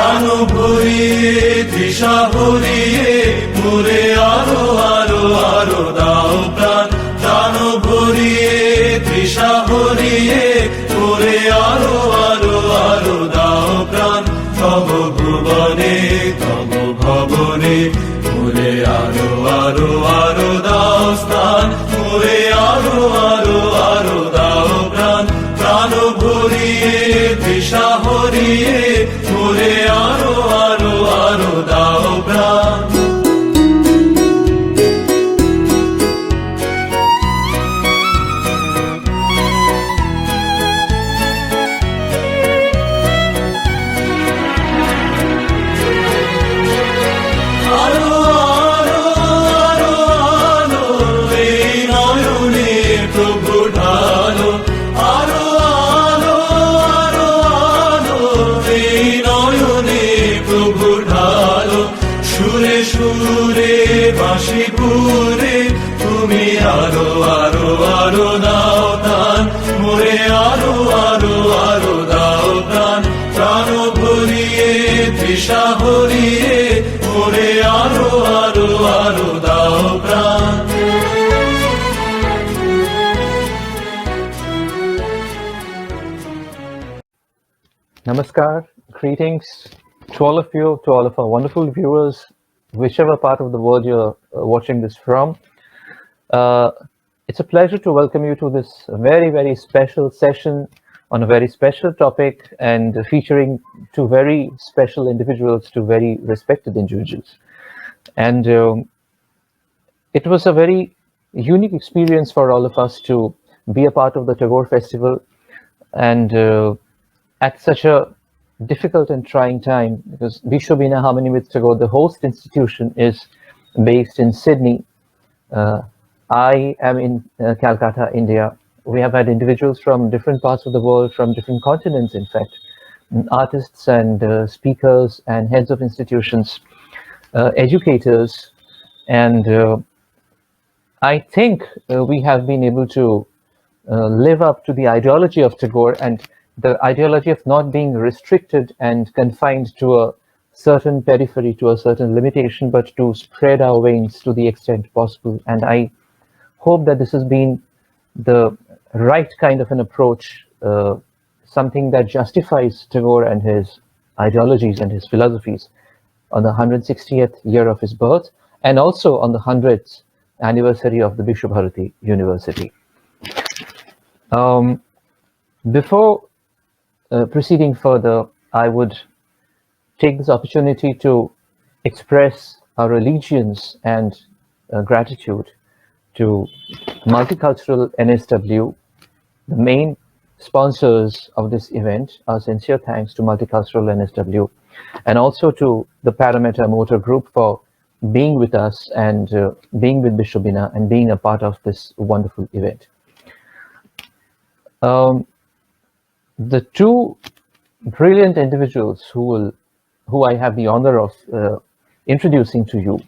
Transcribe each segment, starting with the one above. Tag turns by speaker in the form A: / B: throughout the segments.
A: প্রাণ ভরিয়ে তৃষা ভরিয়ে মোরে আরো আরো আরো দাও প্রাণ, প্রাণ ভরিয়ে তৃষা ভরিয়ে মোরে আরো আরো আরো দাও প্রাণ। তব ভুবনে তব ভবনে মোরে আরো আরো আরো দাও স্থান, মোরে আরো আরো আরো দাও প্রাণ, প্রাণ ভরিয়ে তৃষা ভরিয়ে মোরে আরো আরো আরো দাও প্রাণ। সুরে বাঁশিপুরে তুমি আরো আরো আরো দাও দান, মোরে আরো আরো আরো দাও প্রাণ, প্রাণ ভরিয়ে তৃষা ভরিয়ে মোরে আরো আরো আরো দাও প্রাণ।
B: Namaskar, greetings to all of you, to all of our wonderful viewers, whichever part of the world you're watching this from. It's a pleasure to welcome you to this very, very special session on a very special topic and featuring two very special individuals, two very respected individuals. And it was a very unique experience for all of us to be a part of the Tagore Festival, and at such a difficult and trying time, because Bishwobeena-Harmony with Tagore, the host institution, is based in Sydney. I am in Calcutta, India. We have had individuals from different parts of the world, from different continents, in fact, artists and speakers and heads of institutions, educators, and I think we have been able to live up to the ideology of Tagore, and the ideology of not being restricted and confined to a certain periphery, to a certain limitation, but to spread our wings to the extent possible. And I hope that this has been the right kind of an approach, something that justifies Tagore and his ideologies and his philosophies on the 160th year of his birth, and also on the 100th anniversary of the Bishwobeena-Harmony University. Before proceeding further, I would take this opportunity to express our allegiance and gratitude to Multicultural NSW, the main sponsors of this event. Our sincere thanks to Multicultural NSW, and also to the Pramita Motor Group for being with us and being with Bishwobeena and being a part of this wonderful event. The two brilliant individuals who I have the honor of introducing to you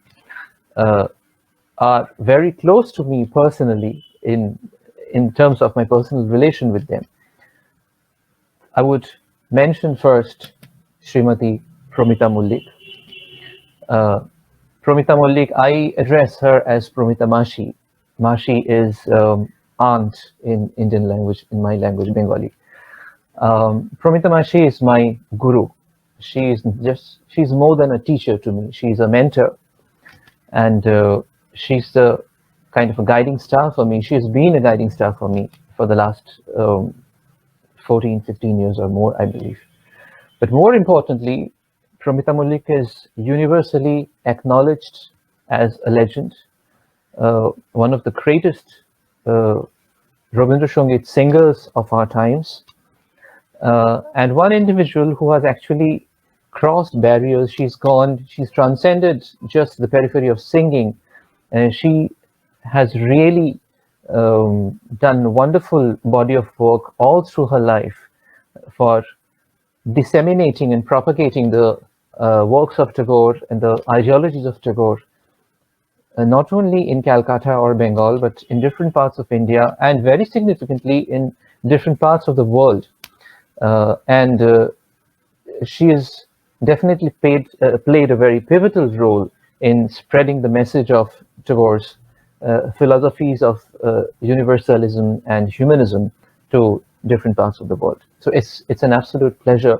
B: are very close to me personally in terms of my personal relation with them. I would mention first Srimati Pramita Mallick. Pramita Mallick, I address her as Pramita Mashi. Mashi is aunt in Indian language, in my language, Bengali. Pramita Mashi is my guru. She's more than a teacher to me. She's a mentor, and she's the kind of a guiding star for me. She has been a guiding star for me for the last 14, 15 years or more, I believe. But more importantly, Pramita Mallick is universally acknowledged as a legend, one of the greatest Rabindranath singers of our times, and one individual who has actually crossed barriers. She's transcended just the periphery of singing, and she has really done a wonderful body of work all through her life for disseminating and propagating the works of Tagore and the ideologies of Tagore, not only in Calcutta or Bengal, but in different parts of India, and very significantly in different parts of the world. And she is definitely played a very pivotal role in spreading the message of Tagore's philosophies of universalism and humanism to different parts of the world. So it's an absolute pleasure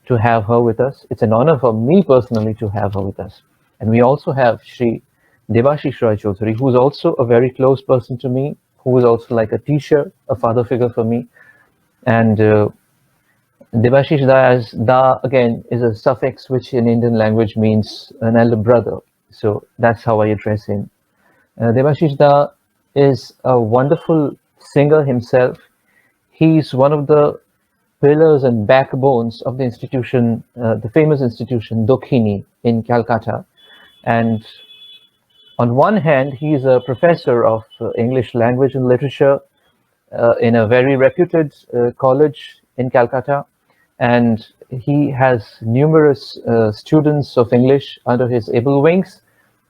B: to have her with us. It's an honor for me personally to have her with us. And we also have Shri Debashish Raychaudhuri, who's also a very close person to me, who is also like a teacher, a father figure for me. And Debashish Da, as Da again is a suffix which in Indian language means an elder brother. So that's how I address him. Debashish Da is a wonderful singer himself. He's one of the pillars and backbones of the institution, the famous institution Dokhini in Calcutta. And on one hand, he's a professor of English language and literature in a very reputed college in Calcutta. And he has numerous students of English under his able wings.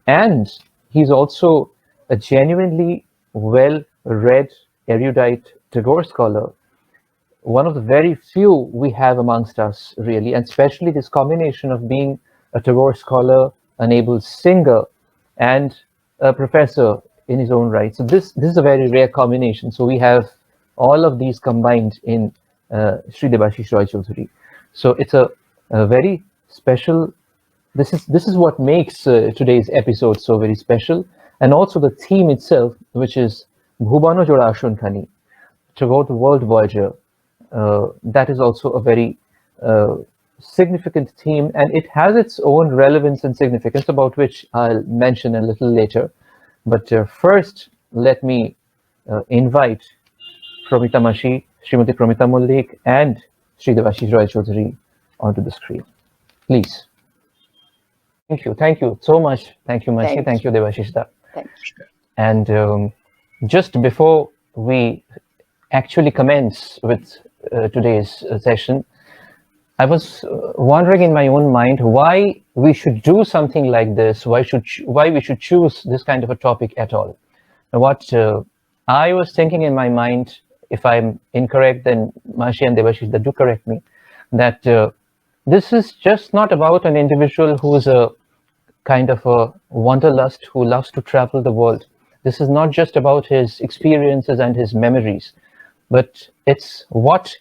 B: And he's also a genuinely well-read, erudite Tagore scholar, one of the very few we have amongst us, really, and especially this combination of being a Tagore scholar, an able singer, and a professor in his own right. So this is a very rare combination. So we have all of these combined in Shri Debashish Raychaudhuri. So it's a very special. This is what makes today's episode so very special, and also the theme itself, which is Bhubano Joda Asonkhani, Tagore the World Voyager. That is also a very significant theme, and it has its own relevance and significance, about which I'll mention a little later. But first, let me invite Pramita Mashi, Srimati Pramita Mallick, and Shri Debashish Raychaudhuri onto the screen. Please. Thank you so much. Thank you, Mashi. Thank you, Debashish Da.
C: Thank you.
B: And just before we actually commence with today's session, I was wondering in my own mind why we should do something like this, why we should choose this kind of a topic at all. And what I was thinking in my mind, if I'm incorrect, then Mashi and Debashish, do correct me, that this is just not about an individual who's a kind of a wanderlust who loves to travel the world. This is not just about his experiences and his memories, but it's what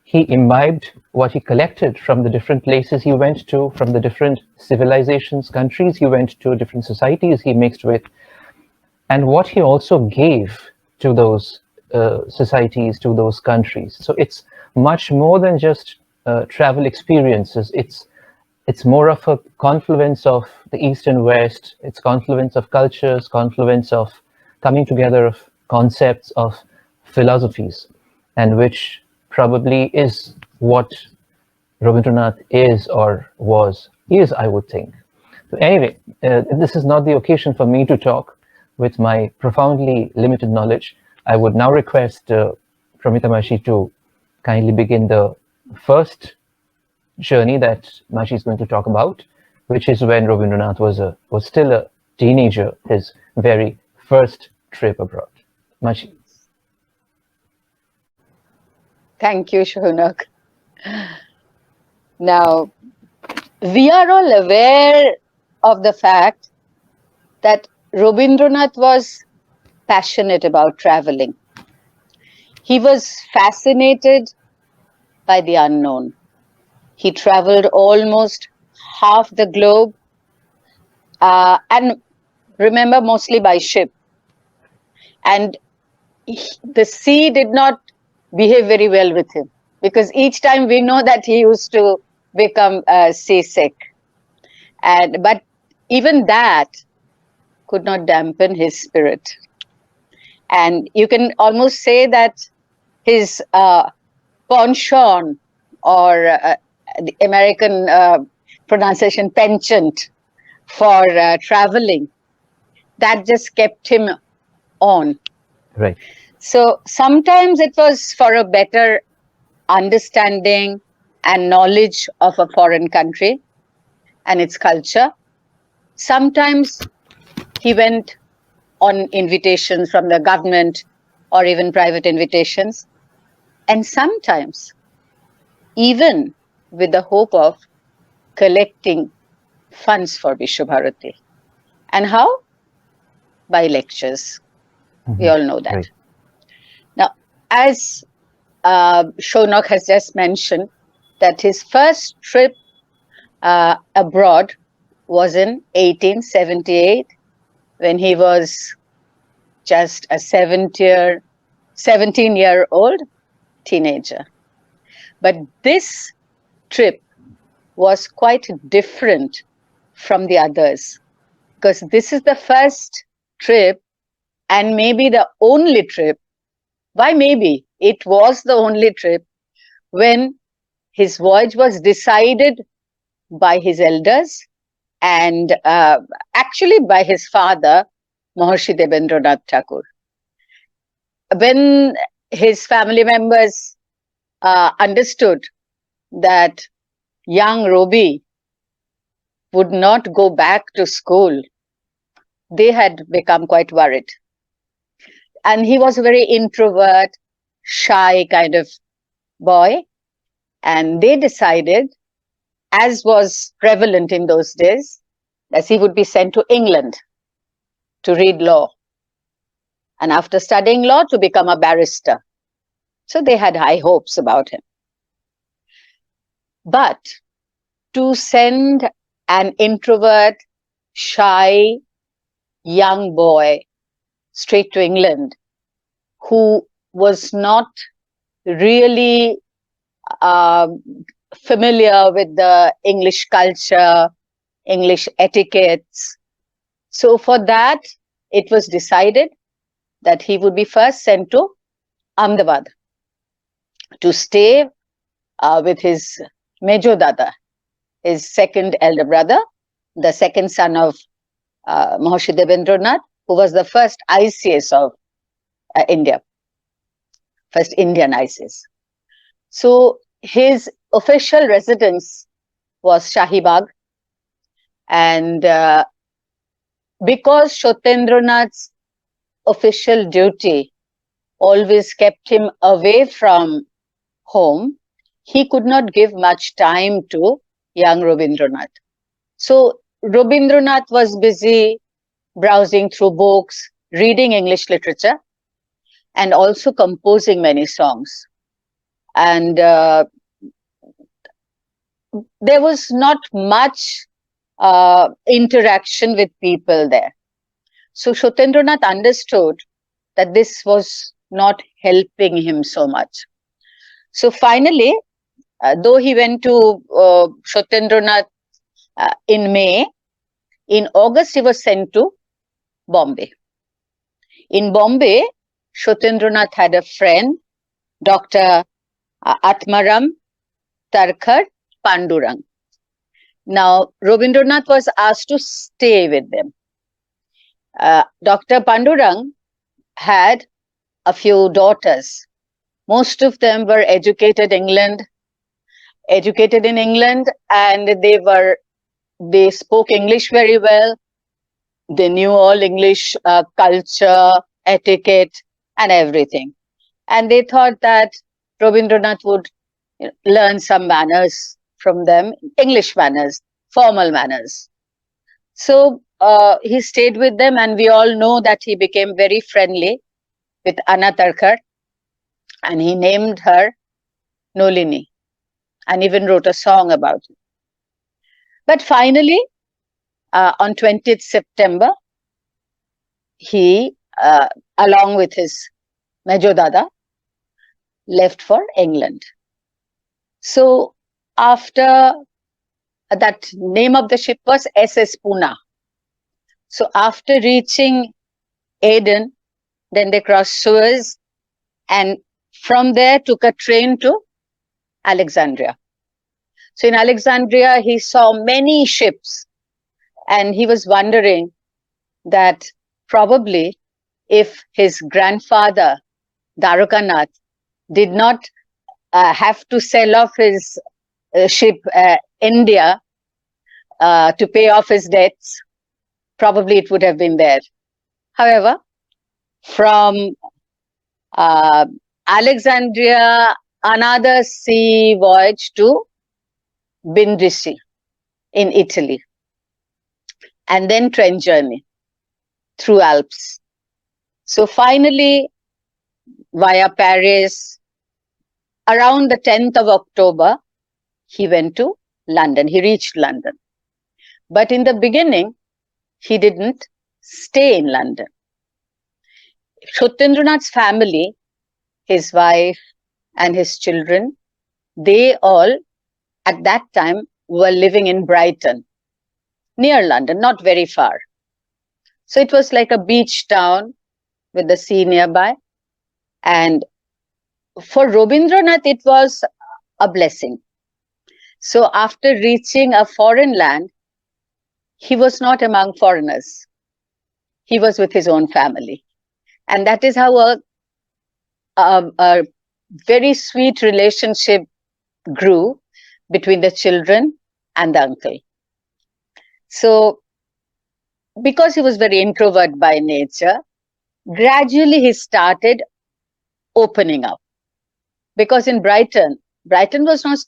B: he imbibed, what he collected from the different places he went to, from the different civilizations, countries he went to, different societies he mixed with, and what he also gave to those societies, to those countries. So it's much more than just travel experiences. It's more of a confluence of the East and West. It's confluence of cultures, confluence of coming together of concepts, of philosophies, and which probably is what Rabindranath is or is, I would think. So anyway, this is not the occasion for me to talk with my profoundly limited knowledge. I would now request Pramita Mashi to kindly begin the first journey that Mashi is going to talk about, which is when Rabindranath was still a teenager, his very first trip abroad. Mashi.
C: Thank you, Sounak. Now, we are all aware of the fact that Rabindranath was passionate about traveling. He was fascinated by the unknown. He traveled almost half the globe, and remember, mostly by ship. And the sea did not behave very well with him, because each time we know that he used to become seasick. But even that could not dampen his spirit. And you can almost say that his penchant, or the American pronunciation, penchant for traveling, that just kept him on.
B: Right.
C: So sometimes it was for a better understanding and knowledge of a foreign country and its culture. Sometimes he went on invitations from the government or even private invitations. And sometimes even with the hope of collecting funds for Vishwabharati. And how? By lectures. We all know that.
B: Right.
C: Now, as Sounak has just mentioned, that his first trip abroad was in 1878, when he was just a 17-year-old teenager. But this trip was quite different from the others, because this is the first trip and maybe the only trip. Why maybe? It was the only trip when his voyage was decided by his elders and actually by his father, Maharishi Debendranath Tagore. When his family members understood that young Robbie would not go back to school, they had become quite worried. And he was a very introvert, shy kind of boy. And they decided, as was prevalent in those days, that he would be sent to England to read law. And after studying law, to become a barrister. So they had high hopes about him. But to send an introvert, shy, young boy straight to England, who was not really familiar with the English culture, English etiquettes. So for that, it was decided that he would be first sent to Ahmedabad to stay with his Mejo Dada, his second elder brother, the second son of Maharishi Debendranath, who was the first ICS of India, first Indian ICS. So his official residence was Shahibagh, and because Shotendranath's official duty always kept him away from home, he could not give much time to young Rabindranath. So Rabindranath was busy browsing through books, reading English literature, and also composing many songs. And there was not much interaction with people there. So Shotendranath understood that this was not helping him so much. So finally, though he went to Shotendranath in May, in August he was sent to Bombay. In Bombay, Shotendranath had a friend, Dr. Atmaram Tarkhar Pandurang. Now, Rabindranath was asked to stay with them. Dr. Pandurang had a few daughters. Most of them were educated in England, and they spoke English very well. They knew all English culture, etiquette, and everything. And they thought that Rabindranath would learn some manners from them, English manners, formal manners. So he stayed with them, and we all know that he became very friendly with Anna Tarkhar, and he named her Nolini, and even wrote a song about it. But finally, on 20th September, he, along with his Mejo Dada, left for England. So after that, name of the ship was SS Pune. So after reaching Aden, then they crossed Suez, and from there took a train to Alexandria. So in Alexandria, he saw many ships, and he was wondering that probably if his grandfather, Dwarkanath, did not have to sell off his ship, India, to pay off his debts, probably it would have been there. However, from Alexandria, another sea voyage to Brindisi, in Italy, and then train journey through Alps. So finally, via Paris, around the 10th of October, he went to London. He reached London. But in the beginning, he didn't stay in London. Satyendrannath's family, his wife and his children, they all at that time were living in Brighton, near London, not very far. So it was like a beach town with the sea nearby. And for Rabindranath, it was a blessing. So after reaching a foreign land, he was not among foreigners. He was with his own family. And that is how a very sweet relationship grew between the children and the uncle. So, because he was very introvert by nature, gradually he started opening up. Because in Brighton was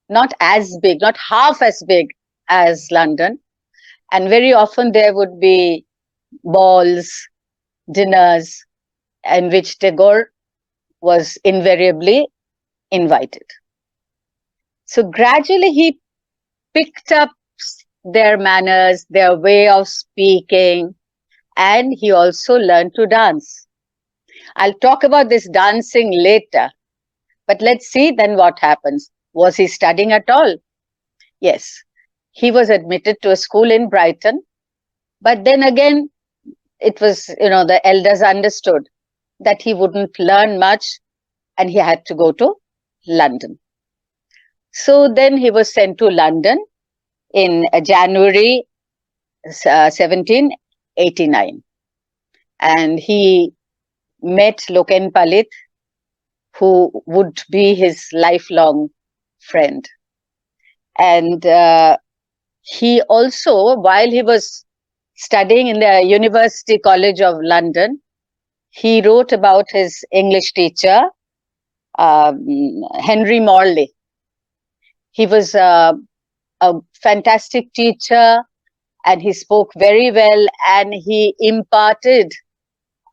C: not as big, not half as big as London. And very often there would be balls, dinners, in which Tagore was invariably invited. So gradually he picked up their manners, their way of speaking, and he also learned to dance. I'll talk about this dancing later, but let's see then what happens. Was he studying at all? Yes, he was admitted to a school in Brighton, but then again, it was, the elders understood that he wouldn't learn much and he had to go to London. So then he was sent to London in January 1789. And he met Loken Palit, who would be his lifelong friend. And he also, while he was studying in the University College of London, he wrote about his English teacher, Henry Morley. He was a fantastic teacher and he spoke very well, and he imparted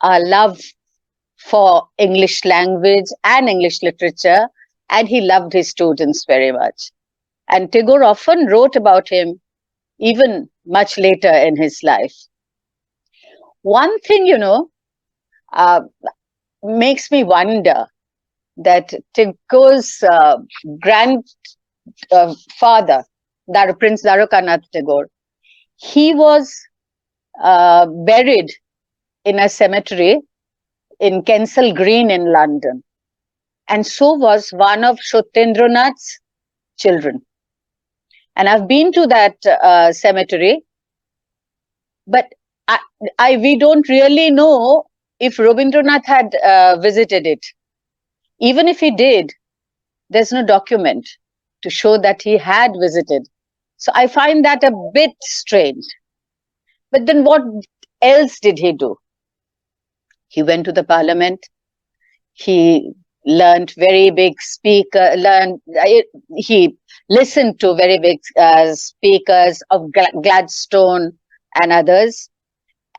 C: a love for English language and English literature, and he loved his students very much. And Tagore often wrote about him even much later in his life. One thing, makes me wonder that Tagore's grandfather, Prince Dwarkanath Tagore, he was buried in a cemetery in Kensal Green in London. And so was one of Satyendranath's children. And I've been to that cemetery, but we don't really know if Rabindranath had visited it. Even if he did, there's no document to show that he had visited. So I find that a bit strange. But then what else did he do? He went to the parliament. He learned very big he listened to very big speakers of Gladstone and others.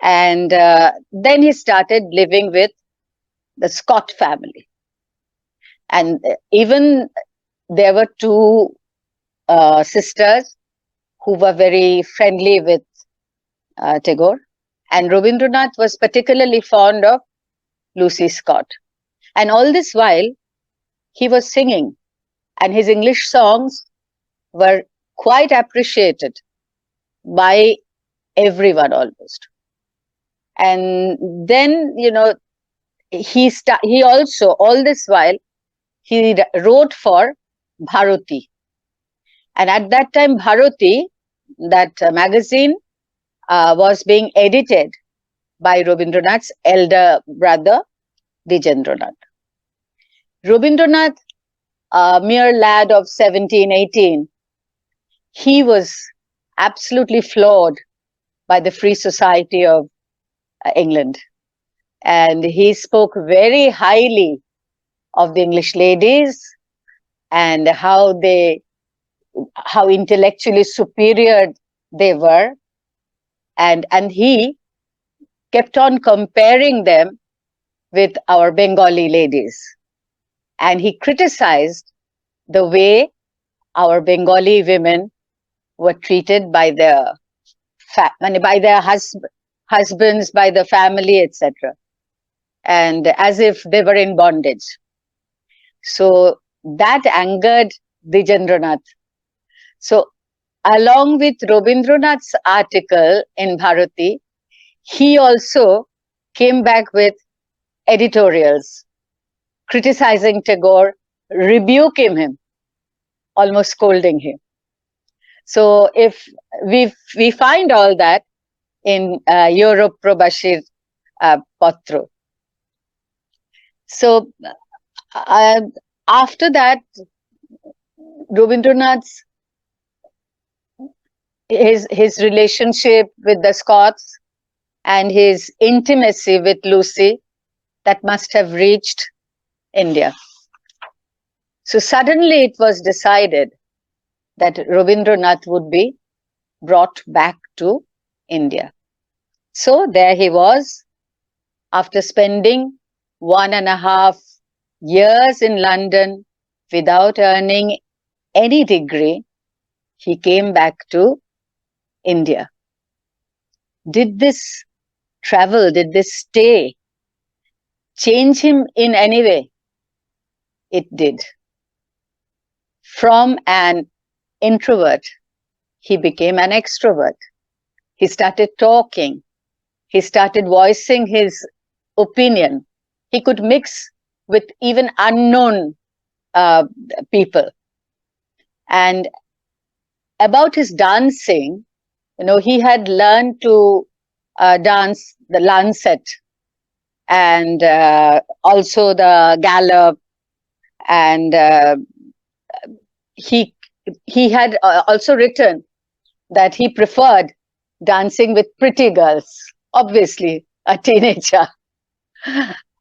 C: And then he started living with the Scott family. And even there were two sisters who were very friendly with Tagore. And Rabindranath was particularly fond of Lucy Scott. And all this while, he was singing. And his English songs were quite appreciated by everyone almost. And then, he also, all this while, he wrote for Bharati. And at that time, Bharati, that magazine, was being edited by Rabindranath's elder brother, Dijendranath. Rabindranath, a mere lad of 17, 18, he was absolutely floored by the Free Society of England. And he spoke very highly of the English ladies and how they how intellectually superior they were, and he kept on comparing them with our Bengali ladies, and he criticized the way our Bengali women were treated by their husbands, by the family, etc., and as if they were in bondage. So that angered Dijendranath. So along with Rabindranath's article in Bharati, he also came back with editorials criticizing Tagore, rebuking him, almost scolding him. So if we find all that in Europe Probashir Patro. So after that, Rabindranath's his relationship with the Scots and his intimacy with Lucy, that must have reached India. So suddenly it was decided that Rabindranath would be brought back to India. So there he was, after spending 1.5 years in London without earning any degree, he came back to India. Did this travel, did this stay change him in any way? It did. From an introvert, he became an extrovert. He started talking. He started voicing his opinion. He could mix with even unknown people. And about his dancing, he had learned to dance the lancet and also the gallop, and he had also written that he preferred dancing with pretty girls, obviously a teenager.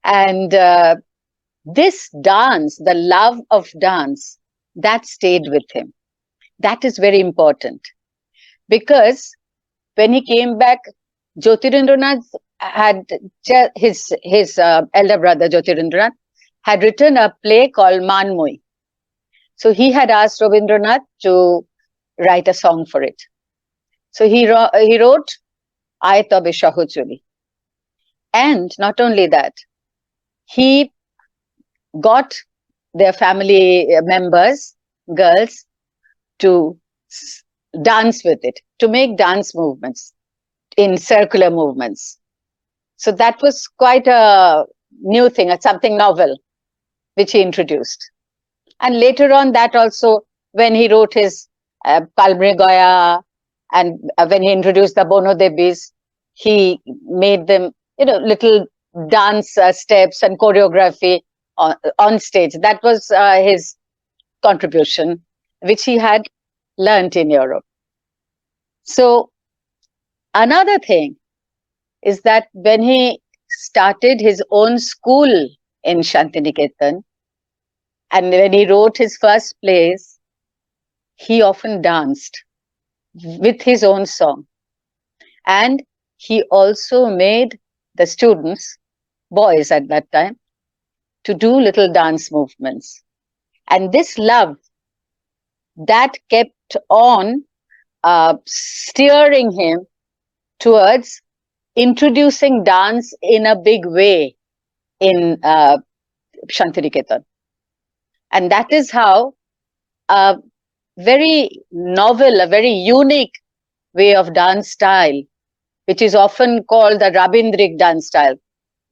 C: And this dance, the love of dance, that stayed with him. That is very important, because when he came back, Jyotirindranath had his elder brother Jyotirindranath had written a play called Manmoi. So he had asked Rabindranath to write a song for it. So he wrote Aye Tobe Shahojoli. And not only that, he got their family members, girls, to dance with it, to make dance movements in circular movements. So that was quite a new thing, something novel, which he introduced. And later on, that also, when he wrote his Kalmri Goya, and when he introduced the Bono Debis, he made them, little dance steps and choreography on stage. That was his contribution, which he had learnt in Europe. So another thing is that when he started his own school in Shantiniketan, and when he wrote his first plays, he often danced with his own song. And he also made the students, boys at that time, to do little dance movements. And this love, that kept on steering him towards introducing dance in a big way in Shantiniketan. And that is how a very novel, a very unique way of dance style, which is often called the Rabindric dance style,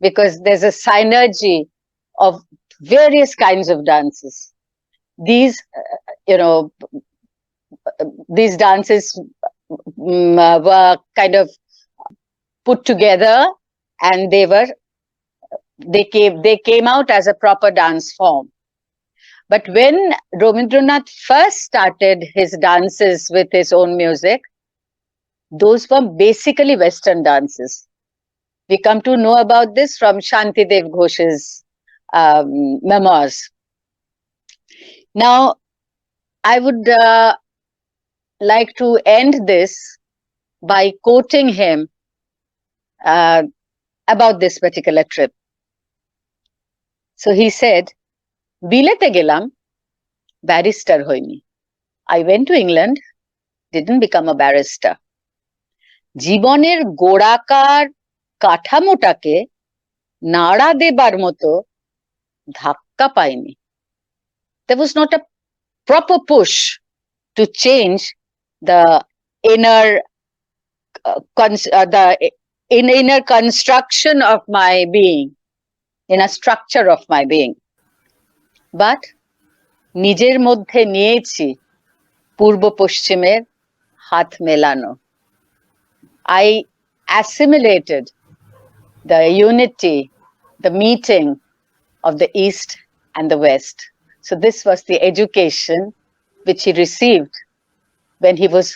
C: because there's a synergy of various kinds of dances. These, these dances were kind of put together, and they came out as a proper dance form. But when Rabindranath first started his dances with his own music, those were basically Western dances. We come to know about this from Shantidev Ghosh's memoirs. Now, I would like to end this by quoting him about this particular trip. So he said, Bilete gelam, barrister hoyni. I went to England, didn't become a barrister. জীবনের গোড়াকার কাঠামোটাকে নাড়া দেবার মতো ধাক্কা পাইনি. There was not a proper push to change the inner inner construction of my being, inner structure of my being. But নিজের মধ্যে নিয়েছি পূর্ব পশ্চিমের হাত মেলানো. I assimilated the unity, the meeting of the East and the West. So this was the education which he received when he was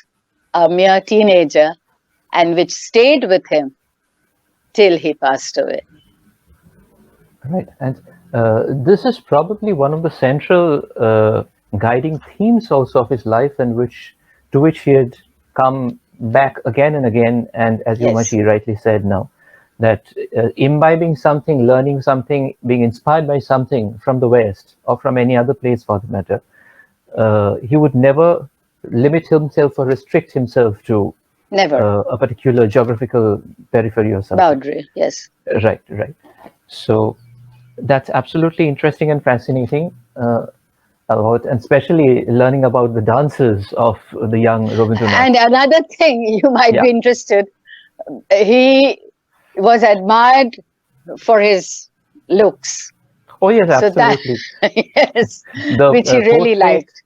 C: a mere teenager and which stayed with him till he passed away.
B: Right, and this is probably one of the central guiding themes also of his life, and to which he had come back again and again. And as you,
C: Yes.
B: Mashi, rightly said now, that imbibing something, learning something, being inspired by something from the West or from any other place for the matter, he would never limit himself or restrict himself to
C: Never.
B: A particular geographical periphery or something.
C: Boundary, yes.
B: Right, right. So that's absolutely interesting and fascinating, and especially learning about the dances of the young Rabindranath.
C: And another thing you might be interested, he was admired for his looks.
B: Oh yes,
C: So that,
B: absolutely.
C: yes,
B: The,
C: which he really
B: portrait-
C: liked.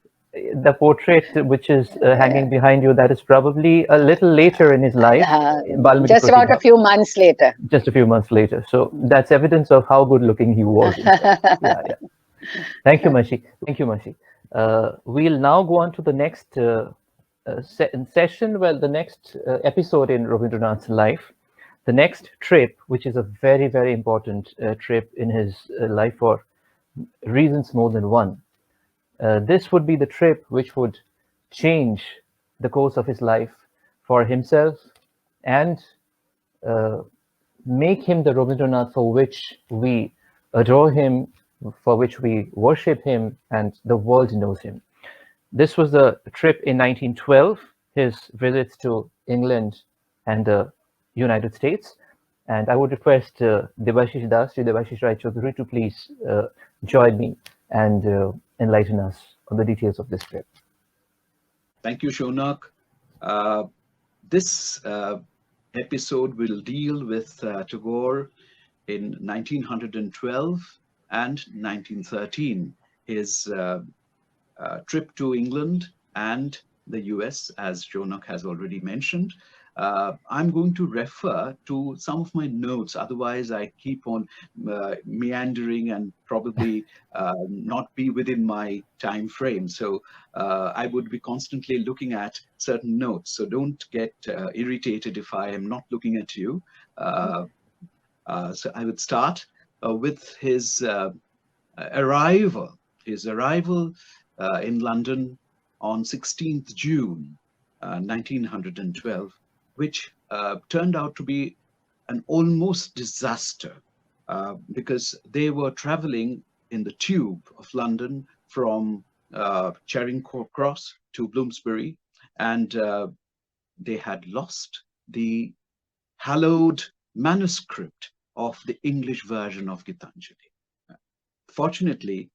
B: The portrait which is hanging behind you, that is probably a little later in his life. Balmidi
C: Just about a
B: Pratibha.
C: few months later.
B: Just a few months later. So that's evidence of how good looking he was. Yeah. Thank you, Mashi. Thank you, Mashi. We'll now go on to the next session, well, the next episode in Rabindranath's life, the next trip, which is a very, very important trip in his life for reasons more than one. This would be the trip which would change the course of his life for himself and make him the Rabindranath for which we adore him, for which we worship him, and the world knows him. This was the trip in 1912, his visits to England and the United States. And I would request Debashish Das, Debashish Raychaudhuri, to please join me and enlighten us on the details of this trip.
D: Thank you, Sounak. This episode will deal with Tagore in 1912 and 1913, his trip to England and the US, as Sounak has already mentioned. I'm going to refer to some of my notes, otherwise I keep on meandering and probably not be within my time frame. So I would be constantly looking at certain notes. So don't get irritated if I am not looking at you. So I would start with his arrival in London on 16th June 1912, which turned out to be an almost disaster because they were traveling in the tube of London from Charing Cross to Bloomsbury, and they had lost the hallowed manuscript of the English version of Gitanjali. Fortunately,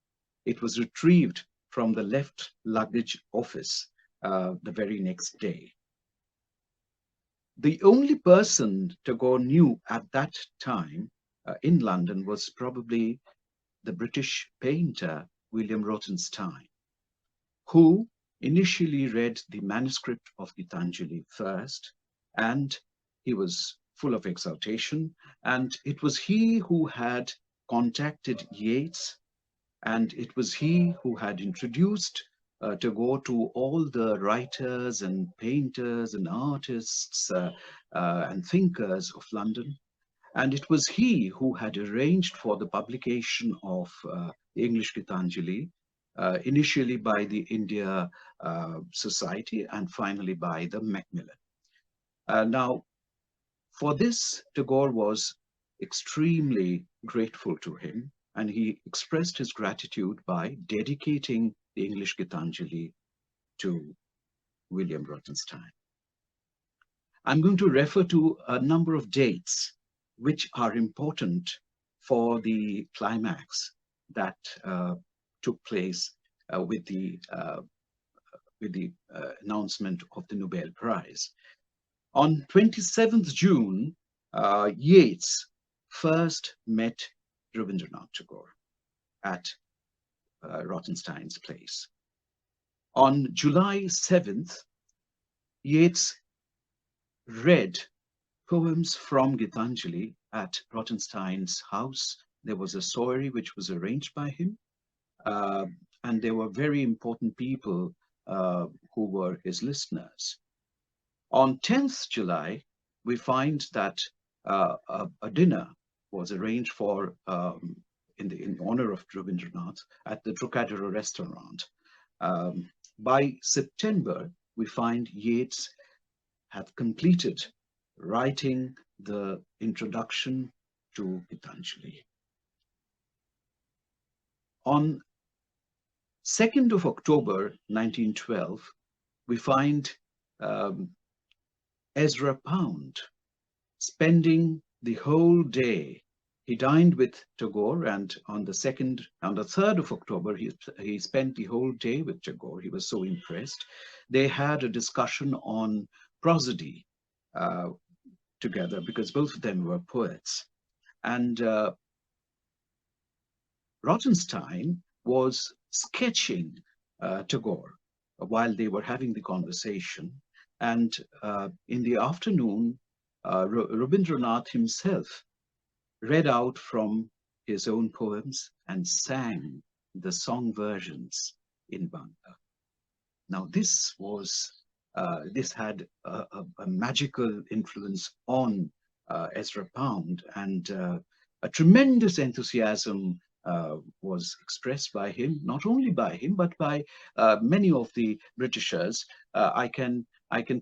D: it was retrieved from the left luggage office the very next day. The only person Tagore knew at that time in London was probably the British painter William Rothenstein, who initially read the manuscript of Gitanjali first, and he was full of exultation, and it was he who had contacted Yeats, and it was he who had introduced Tagore to all the writers and painters and artists and thinkers of London. And it was he who had arranged for the publication of the English Gitanjali initially by the India Society and finally by the Macmillan. Now, for this, Tagore was extremely grateful to him, and he expressed his gratitude by dedicating the English Gitanjali to William Rothenstein. I'm going to refer to a number of dates which are important for the climax that took place with the announcement of the Nobel Prize. On 27th June, Yeats first met Rabindranath Tagore at Rothenstein's place. On July 7th, Yeats read poems from Gitanjali at Rothenstein's house. There was a soiree which was arranged by him, and there were very important people who were his listeners. On 10th July, we find that a dinner was arranged for in honor of Rabindranath at the Trocadero restaurant. By September, we find Yeats had completed writing the introduction to Gitanjali. On 2nd of October 1912, we find Ezra Pound spending the whole day. He dined with Tagore, and on the 3rd of October, he spent the whole day with Tagore. He was so impressed. They had a discussion on prosody together because both of them were poets. And Rothenstein was sketching Tagore while they were having the conversation. And in the afternoon, Rabindranath himself read out from his own poems and sang the song versions in Bangla. Now, this had a magical influence on Ezra Pound, and a tremendous enthusiasm was expressed by him, not only by him, but by many of the Britishers. I can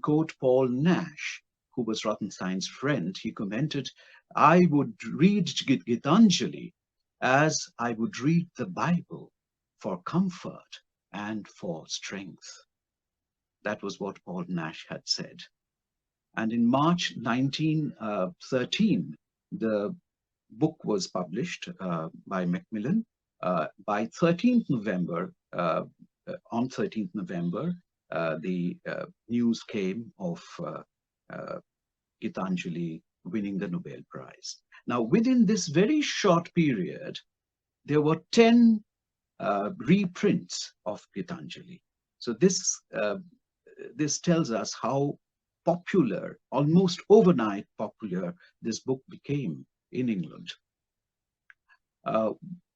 D: quote Paul Nash, who was Rothenstein's friend. He commented, "I would read Gitanjali as I would read the Bible for comfort and for strength." That was what Paul Nash had said. And in March 1913, the book was published by Macmillan. By 13th November, on 13th November, the news came of Gitanjali winning the Nobel Prize. Now, within this very short period, there were 10 reprints of Gitanjali. So this tells us how popular, almost overnight popular, this book became in England.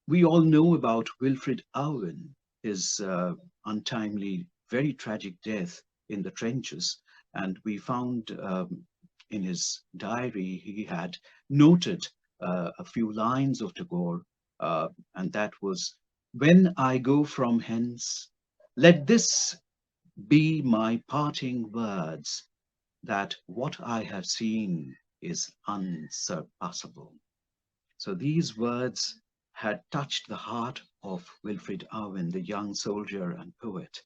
D: We all know about Wilfrid Owen, his untimely, very tragic death in the trenches. And we found in his diary, he had noted a few lines of Tagore, and that was, "When I go from hence, let this be my parting words, that what I have seen is unsurpassable." So these words had touched the heart of Wilfrid Owen, the young soldier and poet.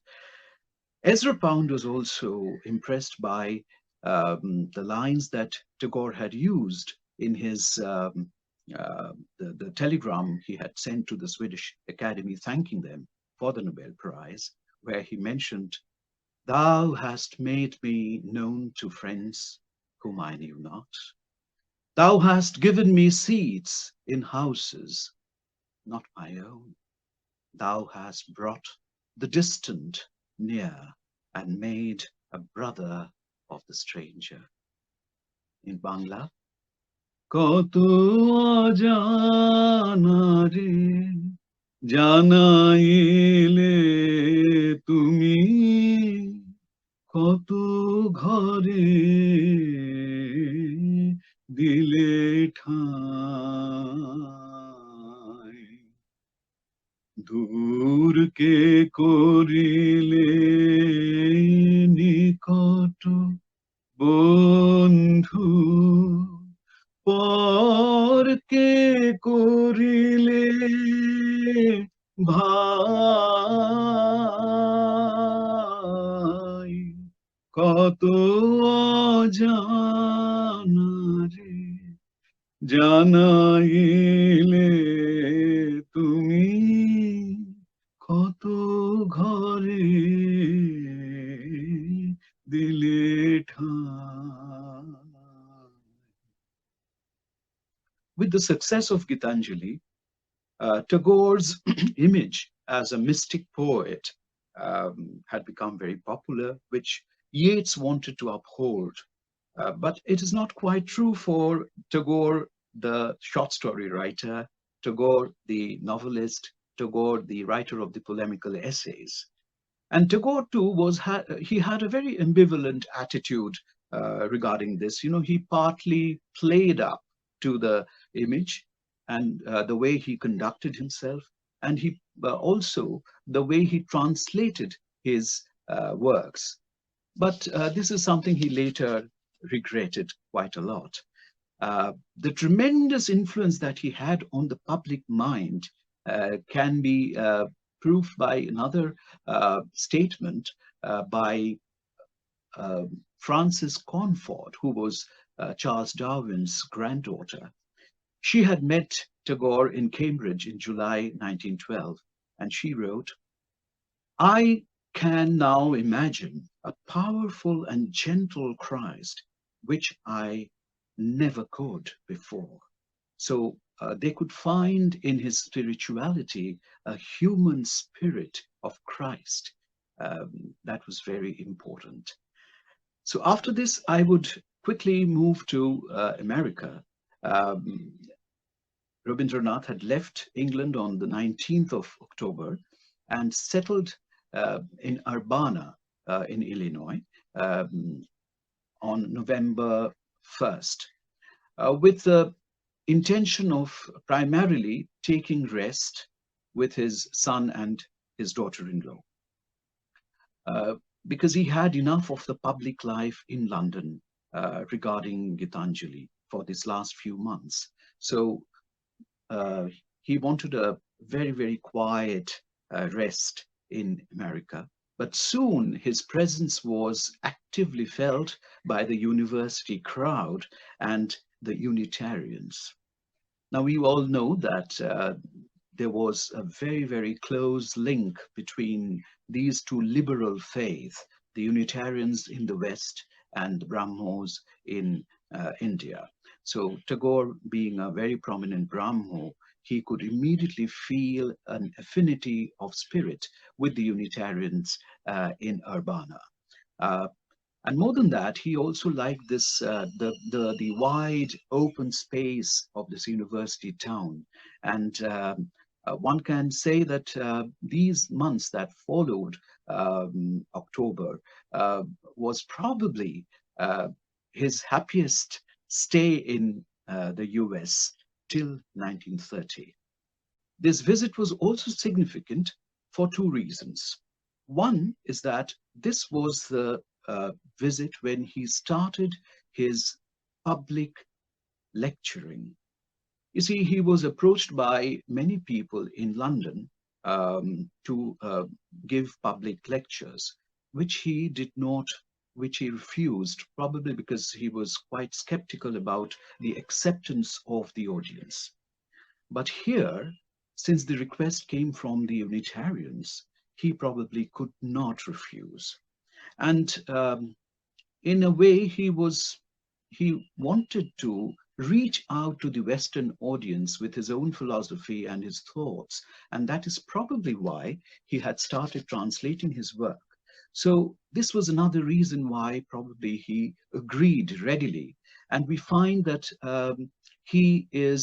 D: Ezra Pound was also impressed by the lines that Tagore had used in his the telegram he had sent to the Swedish Academy thanking them for the Nobel Prize, where he mentioned, "Thou hast made me known to friends whom I knew not. Thou hast given me seats in houses not my own. Thou hast brought the distant near and made a brother of the stranger." In Bangla, "Koto ajana re janaile tumi, koto ghore dile ঠাঁই, দূর কে করিলে নিকট বন্ধু, পরকে করিলে ভাই, কত অজানারে জানাইলে তুমি, কত ঘরে দিলে ঠাঁই। With the success of Gitanjali, Tagore's image as a mystic poet had become very popular, which Yeats wanted to uphold. But it is not quite true for Tagore, the short story writer, Tagore, the novelist, Tagore, the writer of the polemical essays. And Tagore too he had a very ambivalent attitude regarding this. You know, he partly played up to the image and the way he conducted himself, and he also the way he translated his works. But this is something he later regretted quite a lot. The tremendous influence that he had on the public mind can be proved by another statement by Frances Cornford, who was Charles Darwin's granddaughter. She had met Tagore in Cambridge in July 1912, and she wrote, "I can now imagine a powerful and gentle Christ, which I never could before." So they could find in his spirituality a human spirit of Christ. That was very important. So after this, I would quickly move to America. Rabindranath had left England on the 19th of October and settled in Urbana in Illinois on November 1st, with the intention of primarily taking rest with his son and his daughter-in-law, because he had enough of the public life in London regarding Gitanjali for these last few months. So he wanted a very, very quiet rest in America. But soon his presence was actively felt by the university crowd and the Unitarians. Now, we all know that there was a very, very close link between these two liberal faiths, the Unitarians in the West and the Brahmos in India. So Tagore, being a very prominent Brahmo, he could immediately feel an affinity of spirit with the Unitarians in Urbana. And more than that, he also liked this the wide open space of this university town. And one can say that these months that followed October was probably his happiest stay in the US till 1930. This visit was also significant for two reasons. One is that this was the visit when he started his public lecturing. You see, he was approached by many people in London to give public lectures, which he refused, probably because he was quite skeptical about the acceptance of the audience. But here, since the request came from the Unitarians, he probably could not refuse. And in a way, he wanted to reach out to the Western audience with his own philosophy and his thoughts. And that is probably why he had started translating his work. So this was another reason why probably he agreed readily. And we find that he is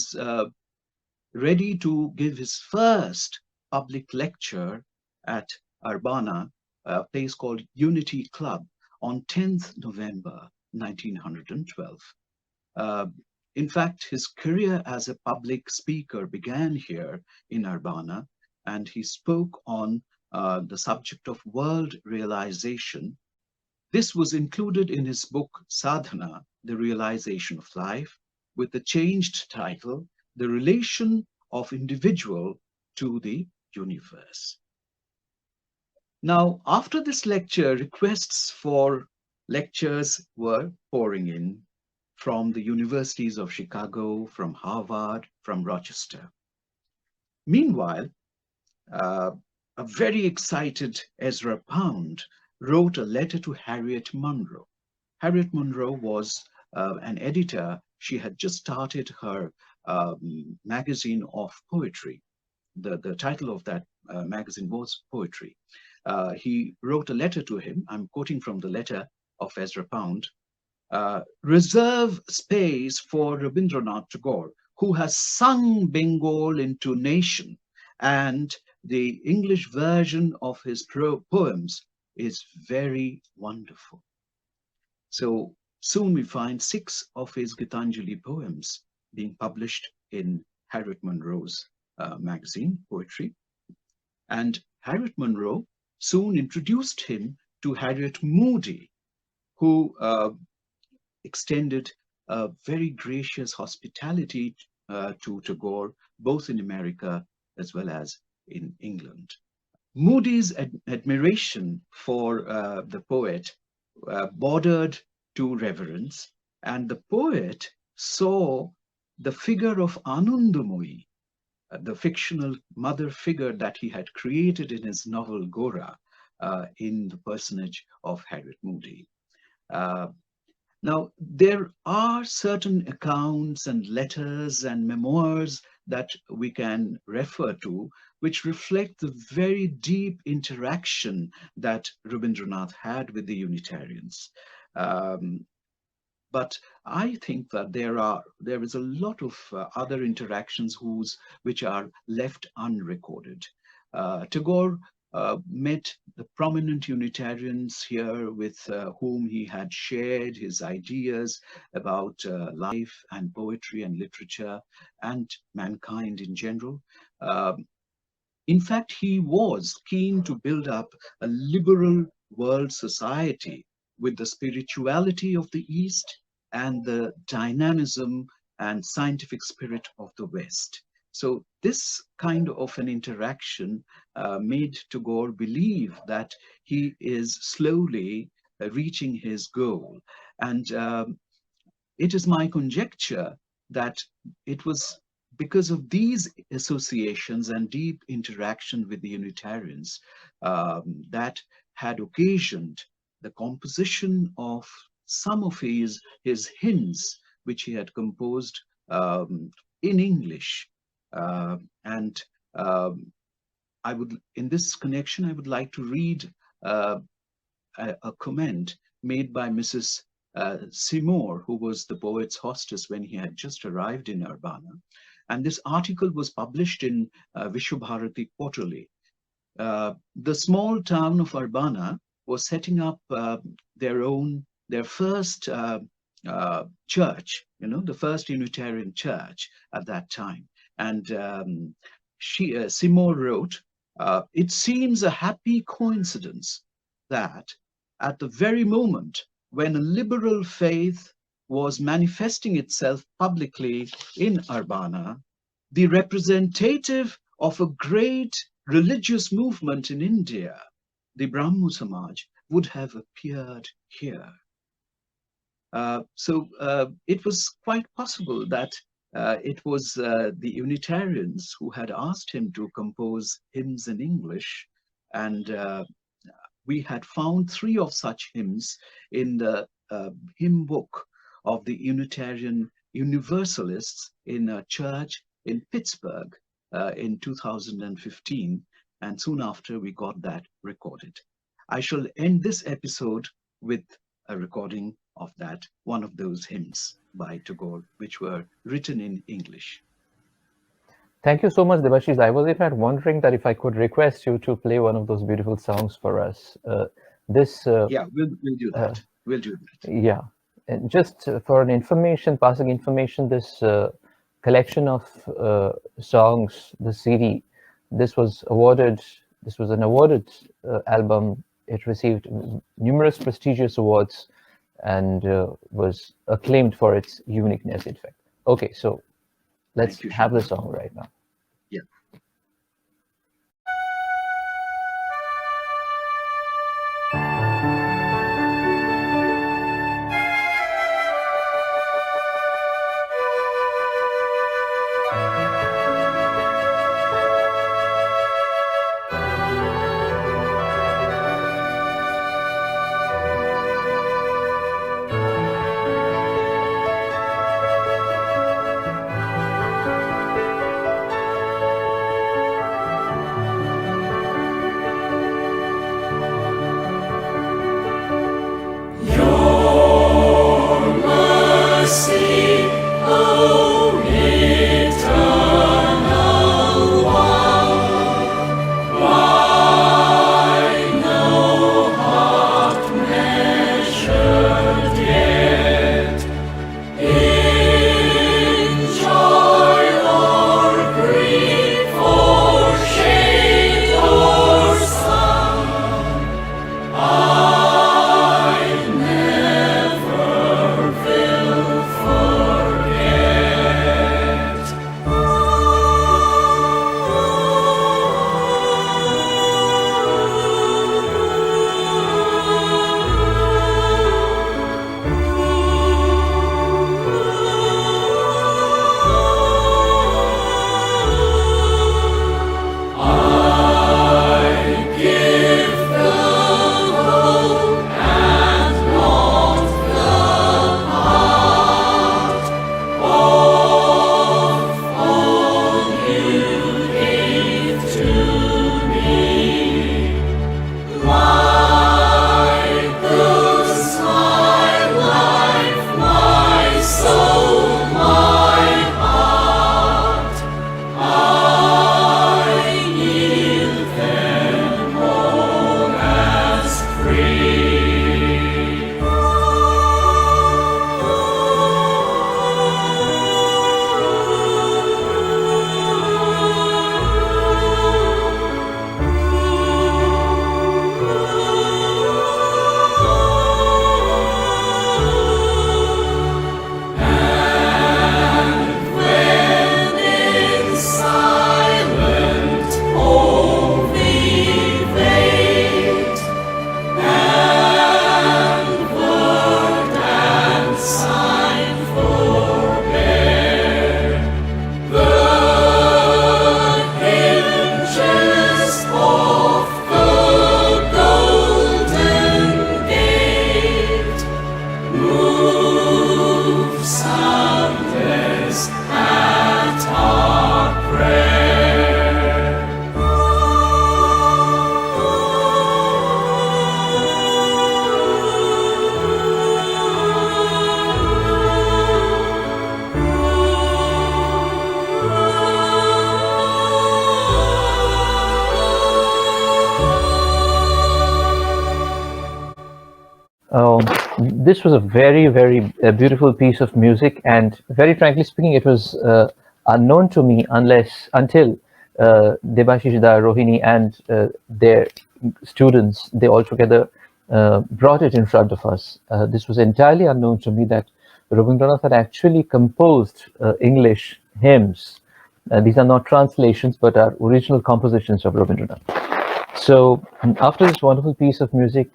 D: ready to give his first public lecture at Urbana, a place called Unity Club, on 10th November 1912. In fact, his career as a public speaker began here in Urbana, and he spoke on the subject of world realization. This was included in his book Sadhana, The Realization of Life, with the changed title, The Relation of Individual to the Universe. Now, after this lecture, requests for lectures were pouring in from the universities of Chicago, from Harvard, from Rochester. Meanwhile, a very excited Ezra Pound wrote a letter to Harriet Monroe. Harriet Monroe was an editor. She had just started her magazine of poetry. The title of that magazine was Poetry. He wrote a letter to him. I'm quoting from the letter of Ezra Pound. Reserve space for Rabindranath Tagore, who has sung Bengal into nation, and the English version of his poems is very wonderful. So soon we find 6 of his Gitanjali poems being published in Harriet Monroe's magazine, Poetry. And Harriet Monroe soon introduced him to Harriet Moody, who extended a very gracious hospitality to Tagore, both in America as well as in England. Moody's admiration for the poet bordered to reverence, and the poet saw the figure of Anandamoyi, the fictional mother figure that he had created in his novel Gora, in the personage of Harriet Moody. Now, there are certain accounts and letters and memoirs that we can refer to, which reflect the very deep interaction that Rabindranath had with the Unitarians. But I think that there is a lot of other interactions which are left unrecorded. Tagore met the prominent Unitarians here with whom he had shared his ideas about life and poetry and literature and mankind in general. In fact, he was keen to build up a liberal world society with the spirituality of the East and the dynamism and scientific spirit of the West. So this kind of an interaction made Tagore believe that he is slowly reaching his goal. And it is my conjecture that it was because of these associations and deep interaction with the Unitarians that had occasioned the composition of some of his hymns, which he had composed in English. In this connection, I would like to read a comment made by Mrs. Seymour, who was the poet's hostess when he had just arrived in Urbana. And this article was published in Vishwabharati Quarterly. The small town of Urbana was setting up their first church, the first Unitarian church at that time. And Seymour wrote, "It seems a happy coincidence that at the very moment when a liberal faith was manifesting itself publicly in Urbana, the representative of a great religious movement in India, the Brahmo Samaj, would have appeared here." So it was quite possible that it was the Unitarians who had asked him to compose hymns in English, and we had found 3 of such hymns in the hymn book of the Unitarian Universalists in a church in Pittsburgh in 2015, and soon after we got that recorded. I shall end this episode with a recording of that, one of those hymns by Tagore, which were written in English.
B: Thank you so much, Debashish. I was in fact wondering that if I could request you to play one of those beautiful songs for us.
D: Yeah, we'll do that. We'll do that.
B: Yeah, and just for an passing information, this collection of songs, the CD, this was an awarded album. It received numerous prestigious awards and was acclaimed for its uniqueness, in fact. Okay, so let's have the song right now.
D: Yeah.
B: This was a very, very beautiful piece of music, and very frankly speaking, it was unknown to me until Debashish, Rohini, and their students, they all together brought it in front of us. This was entirely unknown to me that Rabindranath had actually composed English hymns. These are not translations, but are original compositions of Rabindranath. So after this wonderful piece of music,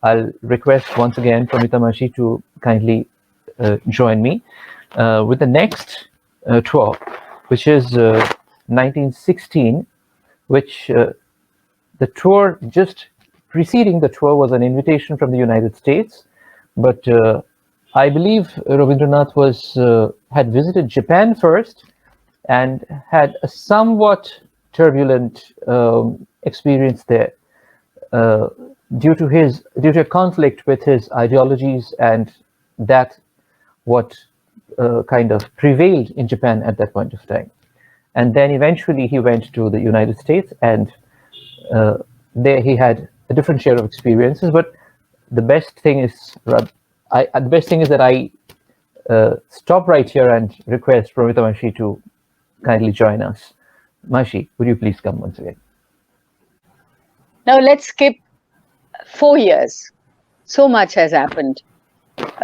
B: I'll request once again Pramita Mashi to kindly join me with the next tour, which is 1916, which the tour just preceding the tour was an invitation from the United States, but I believe Rabindranath had visited Japan first and had a somewhat turbulent experience there due to a conflict with his ideologies and that what kind of prevailed in Japan at that point of time. And then eventually he went to the United States, and there he had a different share of experiences. But the best thing is that I stop right here and request Pramita Mashi to kindly join us Mashi, would you please come once again?
C: Now let's skip 4 years. So much has happened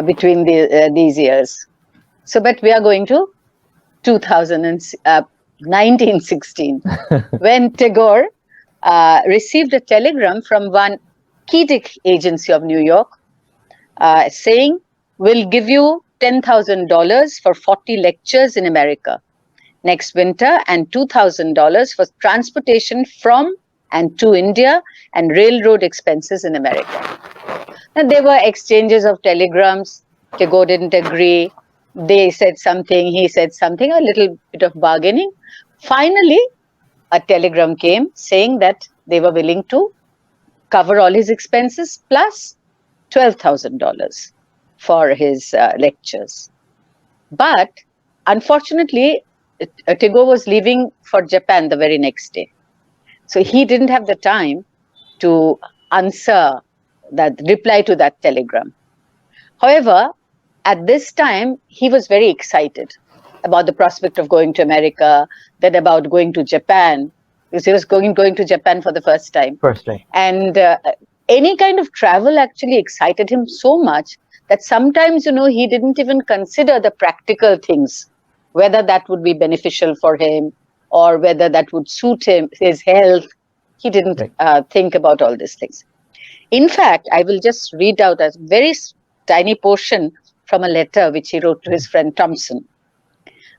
C: between these years. So, but we are going to 1916, when Tagore received a telegram from one Keedick agency of New York saying, we'll give you $10,000 for 40 lectures in America next winter and $2,000 for transportation from and to India and railroad expenses in America. And there were exchanges of telegrams. Tagore didn't agree. They said something, he said something, a little bit of bargaining. Finally, a telegram came saying that they were willing to cover all his expenses plus $12,000 for his lectures. But unfortunately, Tagore was leaving for Japan the very next day. So he didn't have the time to reply to that telegram. However, at this time, he was very excited about the prospect of going to America, then about going to Japan, because he was going to Japan for the first time. And any kind of travel actually excited him so much that sometimes, he didn't even consider the practical things, whether that would be beneficial for him or whether that would suit him, his health. He didn't think about all these things. In fact, I will just read out a very tiny portion from a letter which he wrote to his friend Thompson.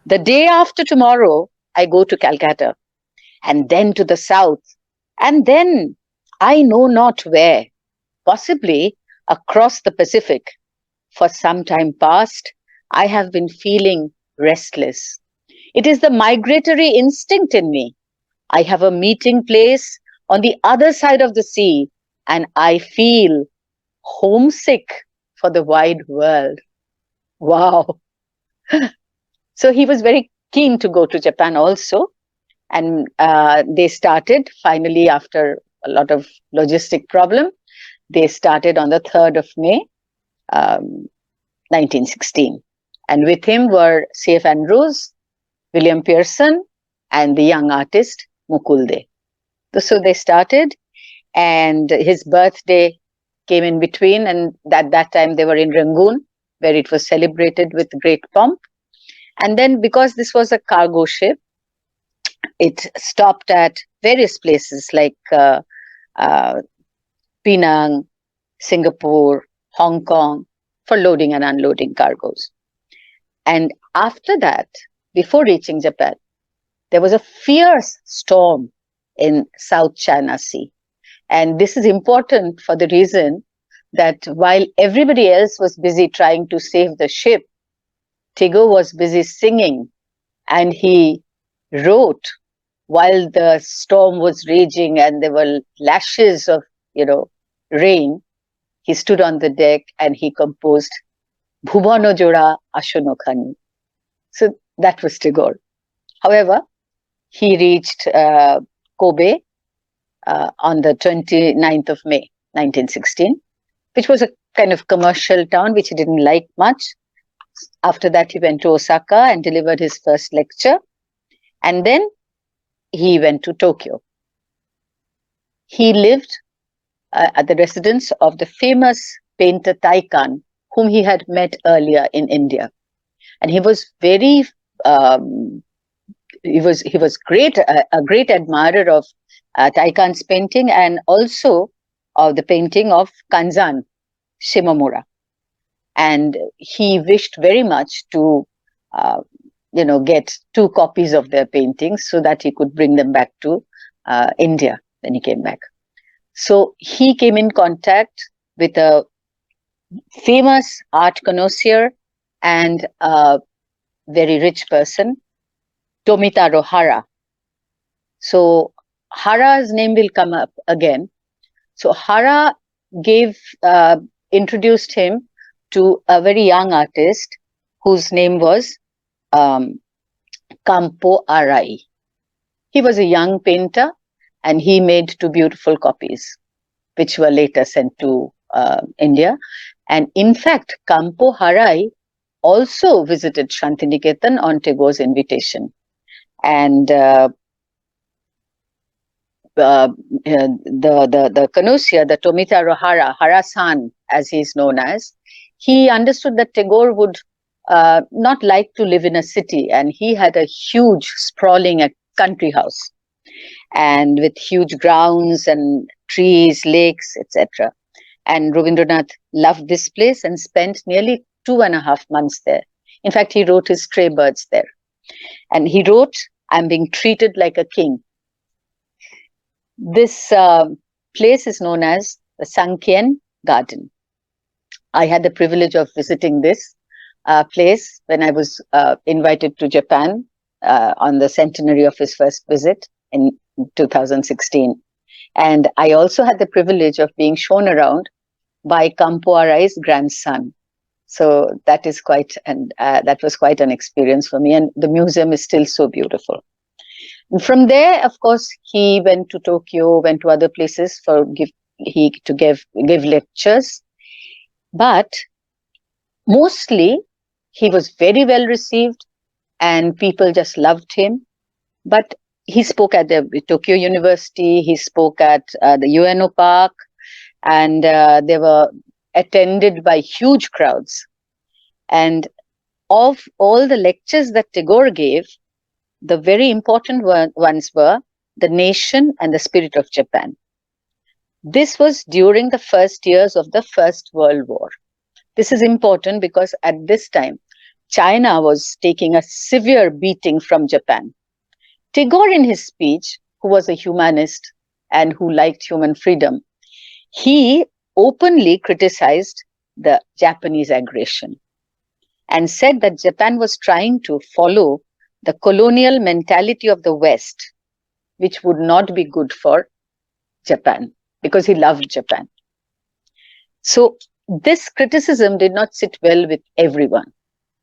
C: The day after tomorrow, I go to Calcutta, and then to the south, and then I know not where, possibly across the Pacific. For some time past, I have been feeling restless. It is the migratory instinct in me. I have a meeting place on the other side of the sea, and I feel homesick for the wide world. Wow. So he was very keen to go to Japan also. And they started, finally, after a lot of logistic problem, they started on the 3rd of May, 1916. And with him were C.F. Andrews, William Pearson, and the young artist, Mukulde. So they started, and his birthday came in between, and at that time they were in Rangoon, where it was celebrated with great pomp. And then, because this was a cargo ship, it stopped at various places like Penang, Singapore, Hong Kong, for loading and unloading cargoes. And after that, before reaching Japan, there was a fierce storm in South China Sea. And this is important for the reason that while everybody else was busy trying to save the ship, Tagore was busy singing, and he wrote while the storm was raging and there were lashes of, rain. He stood on the deck and he composed Bhubano Jora Asonok. So that was Tagore. However, he reached Kobe on the 29th of May, 1916, which was a kind of commercial town which he didn't like much. After that, he went to Osaka and delivered his first lecture. And then he went to Tokyo. He lived at the residence of the famous painter Taikan, whom he had met earlier in India. And he was very, he was great, a great admirer of Taikan's painting, and also of the painting of Kanzan Shimomura. And he wished very much to, get 2 copies of their paintings so that he could bring them back to India when he came back. So he came in contact with a famous art connoisseur and a very rich person, Tomitaro Hara. So Hara's name will come up again. So Hara introduced him to a very young artist whose name was Campo Arai. He was a young painter, and he made 2 beautiful copies, which were later sent to India. And in fact, Campo Arai also visited Shantiniketan on Tagore's invitation. And the connoisseur, the Tomita Hara-san, as he is known as, he understood that Tagore would not like to live in a city, and he had a huge sprawling country house, and with huge grounds and trees, lakes, etc. And Rabindranath loved this place and spent nearly 2.5 months there. In fact, he wrote his Stray Birds there. And he wrote, "I'm being treated like a king." This place is known as the Sankyen Garden. I had the privilege of visiting this place when I was invited to Japan on the centenary of his first visit in 2016. And I also had the privilege of being shown around by Kampo Arai's grandson. So that is that was quite an experience for me. And the museum is still so beautiful. And from there, of course, he went to Tokyo, went to other places to give lectures. But mostly, he was very well received, and people just loved him. But he spoke at the Tokyo University, he spoke at the UNO Park, and they were attended by huge crowds. And of all the lectures that Tagore gave, the very important ones were the nation and the spirit of Japan. This was during the first years of the First World War. This is important because at this time, China was taking a severe beating from Japan. Tagore, in his speech, who was a humanist and who liked human freedom, he openly criticized the Japanese aggression and said that Japan was trying to follow the colonial mentality of the West, which would not be good for Japan, because he loved Japan. So this criticism did not sit well with everyone.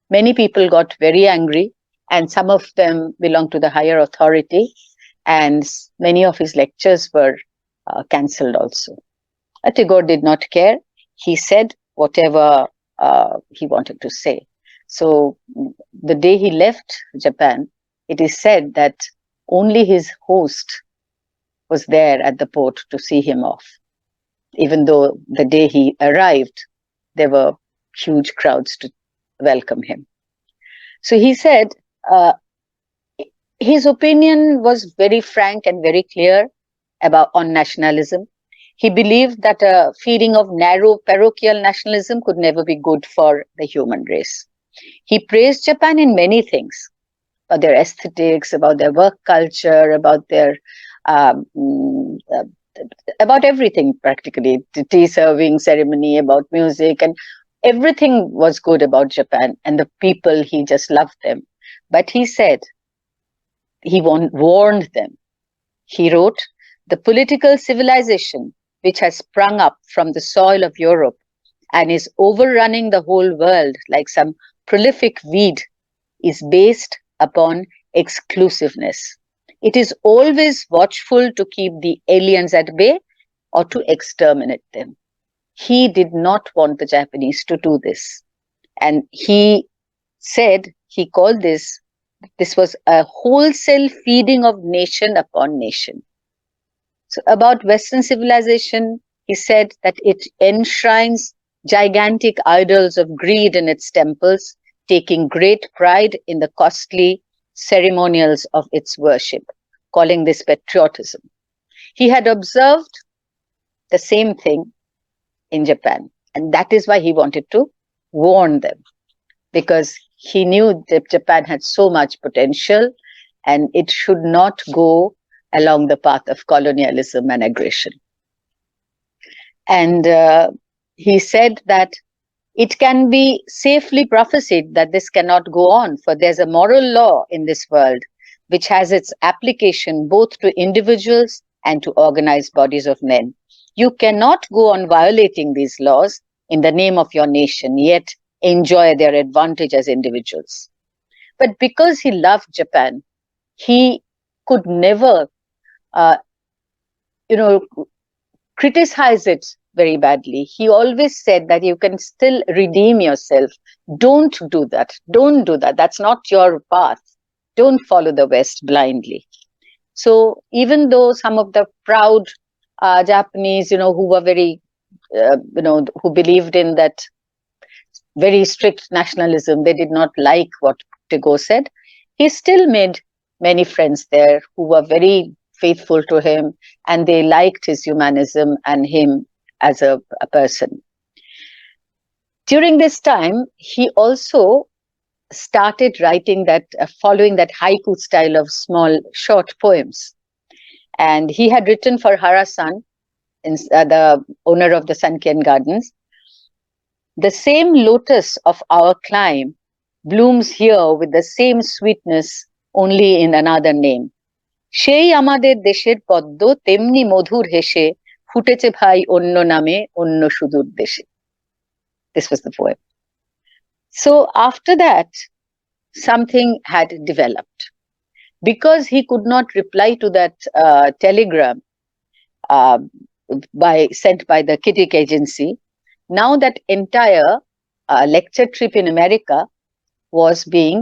C: Many people got very angry, and some of them belonged to the higher authority, and many of his lectures were cancelled also. Tagore did not care. He said whatever he wanted to say. So the day he left Japan, it is said that only his host was there at the port to see him off. Even though the day he arrived, there were huge crowds to welcome him. So he said his opinion was very frank and very clear on nationalism. He believed that a feeling of narrow parochial nationalism could never be good for the human race. He praised Japan in many things, about their aesthetics, about their work culture, about their about everything practically, the tea serving ceremony, about music, and everything was good about Japan, and the people, he just loved them. But he said, he warned them. He wrote, "The political civilization which has sprung up from the soil of Europe and is overrunning the whole world like some prolific weed is based upon exclusiveness. It is always watchful to keep the aliens at bay or to exterminate them." He did not want the Japanese to do this. And he said, he called this was a wholesale feeding of nation upon nation. So about Western civilization, he said that it enshrines gigantic idols of greed in its temples, taking great pride in the costly ceremonials of its worship, calling this patriotism. He had observed the same thing in Japan, and that is why he wanted to warn them, because he knew that Japan had so much potential and it should not go along the path of colonialism and aggression. And he said that it can be safely prophesied that this cannot go on, for there's a moral law in this world which has its application both to individuals and to organized bodies of men. You cannot go on violating these laws in the name of your nation, yet enjoy their advantage as individuals. But because he loved Japan, he could never, criticize it very badly. He always said that you can still redeem yourself. Don't do that. Don't do that. That's not your path. Don't follow the West blindly. So even though some of the proud Japanese, who were very, who believed in that very strict nationalism, they did not like what Tagore said, he still made many friends there who were very faithful to him, and they liked his humanism and him as a person. During this time, he also started writing that, following that haiku style of small, short poems. And he had written for Hara-san, the owner of the Sanken Gardens, "The same lotus of our clime blooms here with the same sweetness, only in another name. সেই আমাদের দেশের পদ্ম তেমনি মধুর হেসে ফুটেছে ভাই অন্য নামে অন্য সুদূর দেশে." This was the poem. So after that, something had developed. Because he could not reply to that telegram sent by the Kittick agency, now that entire lecture trip in America was being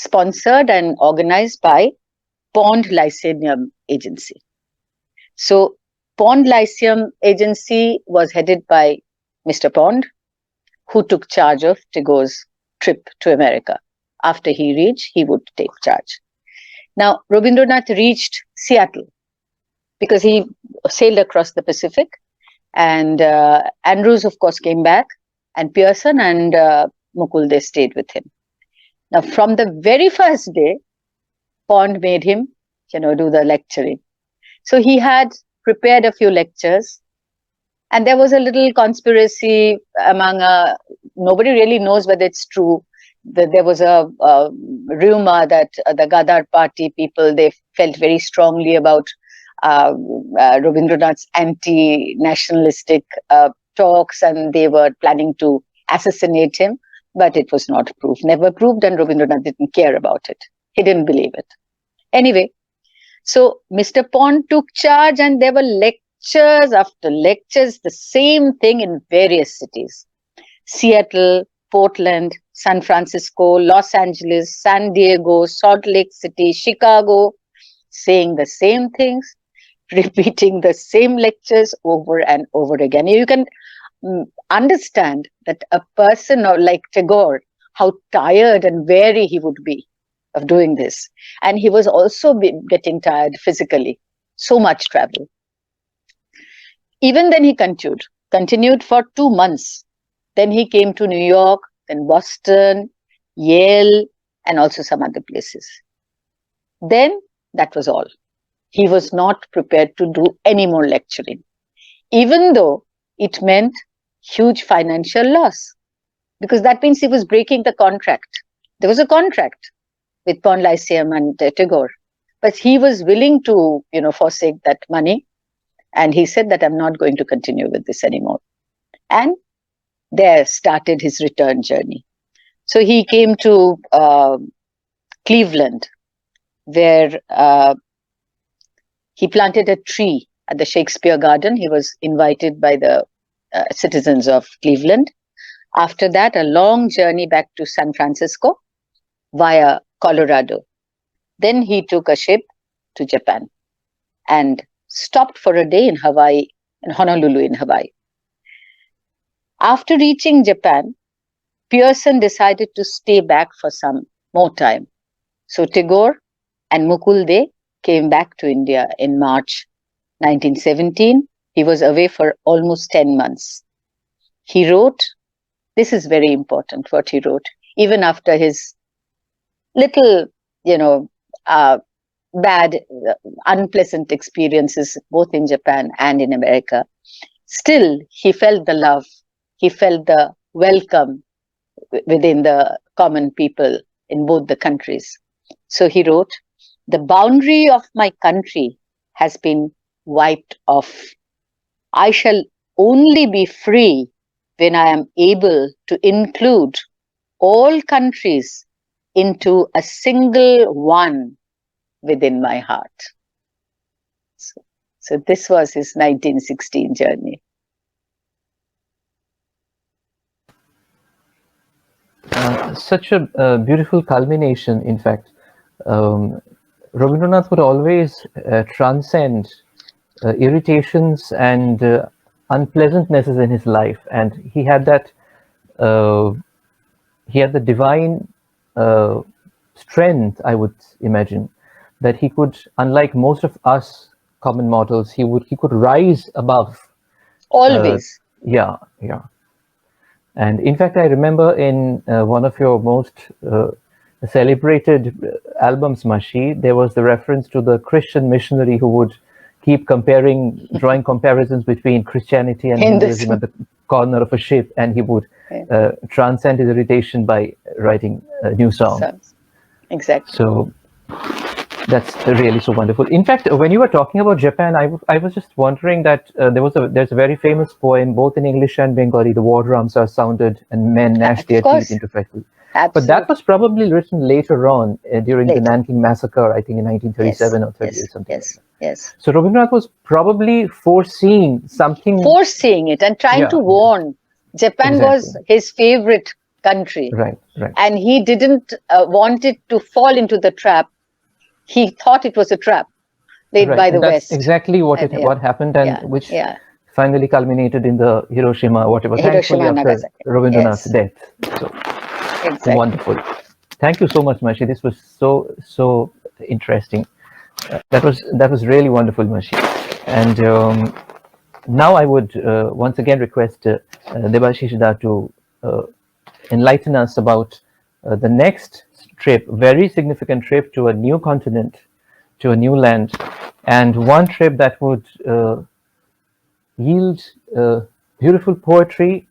C: sponsored and organized by Pond Lyceum Agency. So Pond Lyceum Agency was headed by Mr. Pond, who took charge of Tagore's trip to America. After he reached, he would take charge. Now, Rabindranath reached Seattle because he sailed across the Pacific, and Andrews, of course, came back, and Pearson and Mukul, they stayed with him. Now, from the very first day, Pond made him, do the lecturing. So he had prepared a few lectures, and there was a little conspiracy among, nobody really knows whether it's true. There was a rumor that the Gadar party people, they felt very strongly about Rabindranath's anti-nationalistic talks, and they were planning to assassinate him, but it was not proved, never proved, and Rabindranath didn't care about it. He didn't believe it. Anyway, so Mr. Pond took charge, and there were lectures after lectures, the same thing in various cities: Seattle, Portland, San Francisco, Los Angeles, San Diego, Salt Lake City, Chicago, saying the same things, repeating the same lectures over and over again. You can understand that a person like Tagore, how tired and weary he would be of doing this. And he was also getting tired physically, so much travel. Even then he continued for 2 months. Then he came to New York, then Boston, Yale, and also some other places. Then that was all. He was not prepared to do any more lecturing, even though it meant huge financial loss, because that means he was breaking the contract. There was a contract with Pond Lyceum and Tagore, but he was willing to, forsake that money. And he said that I'm not going to continue with this anymore. And there started his return journey. So he came to Cleveland, where he planted a tree at the Shakespeare Garden. He was invited by the citizens of Cleveland. After that, a long journey back to San Francisco via Colorado. Then he took a ship to Japan and stopped for a day in Hawaii, in Honolulu in Hawaii. After reaching Japan, Pearson decided to stay back for some more time. So Tagore and Mukul, they came back to India in March 1917. He was away for almost 10 months. He wrote, this is very important what he wrote, even after his little, bad, unpleasant experiences, both in Japan and in America. Still, he felt the love. He felt the welcome within the common people in both the countries. So he wrote, the boundary of my country has been wiped off. I shall only be free when I am able to include all countries into a single one within my heart. So this was his 1916 journey.
B: Such a beautiful culmination, in fact. Rabindranath would always transcend irritations and unpleasantnesses in his life, and he had that the divine strength, I would imagine, that he could, unlike most of us common mortals, he could rise above.
C: Always.
B: Yeah. And in fact, I remember in one of your most celebrated albums, Mashi, there was the reference to the Christian missionary who would keep drawing comparisons between Christianity and Hinduism at the corner of a ship, and he would transcend his irritation by writing a new song.
C: Exactly.
B: So that's really so wonderful. In fact, when you were talking about Japan, I was just wondering that there's a very famous poem, both in English and Bengali, "The war drums are sounded and men gnash their teeth into frightful." But that was probably written later on during the Nanking massacre, I think in 1937 or 38, something like that.
C: Yes.
B: So Rabindranath was probably foreseeing
C: it and trying to warn. Japan was his favorite country.
B: Right.
C: And he didn't want it to fall into the trap. He thought it was a trap laid by the West.
B: That's exactly what happened, and which finally culminated in the Hiroshima, thankfully after Rabindranath's death. So wonderful. Thank you so much, Mashi. This was so interesting. That was really wonderful, Mashi. And now I would once again request Debashish Da to enlighten us about the next trip, very significant trip to a new continent, to a new land, and one trip that would yield beautiful poetry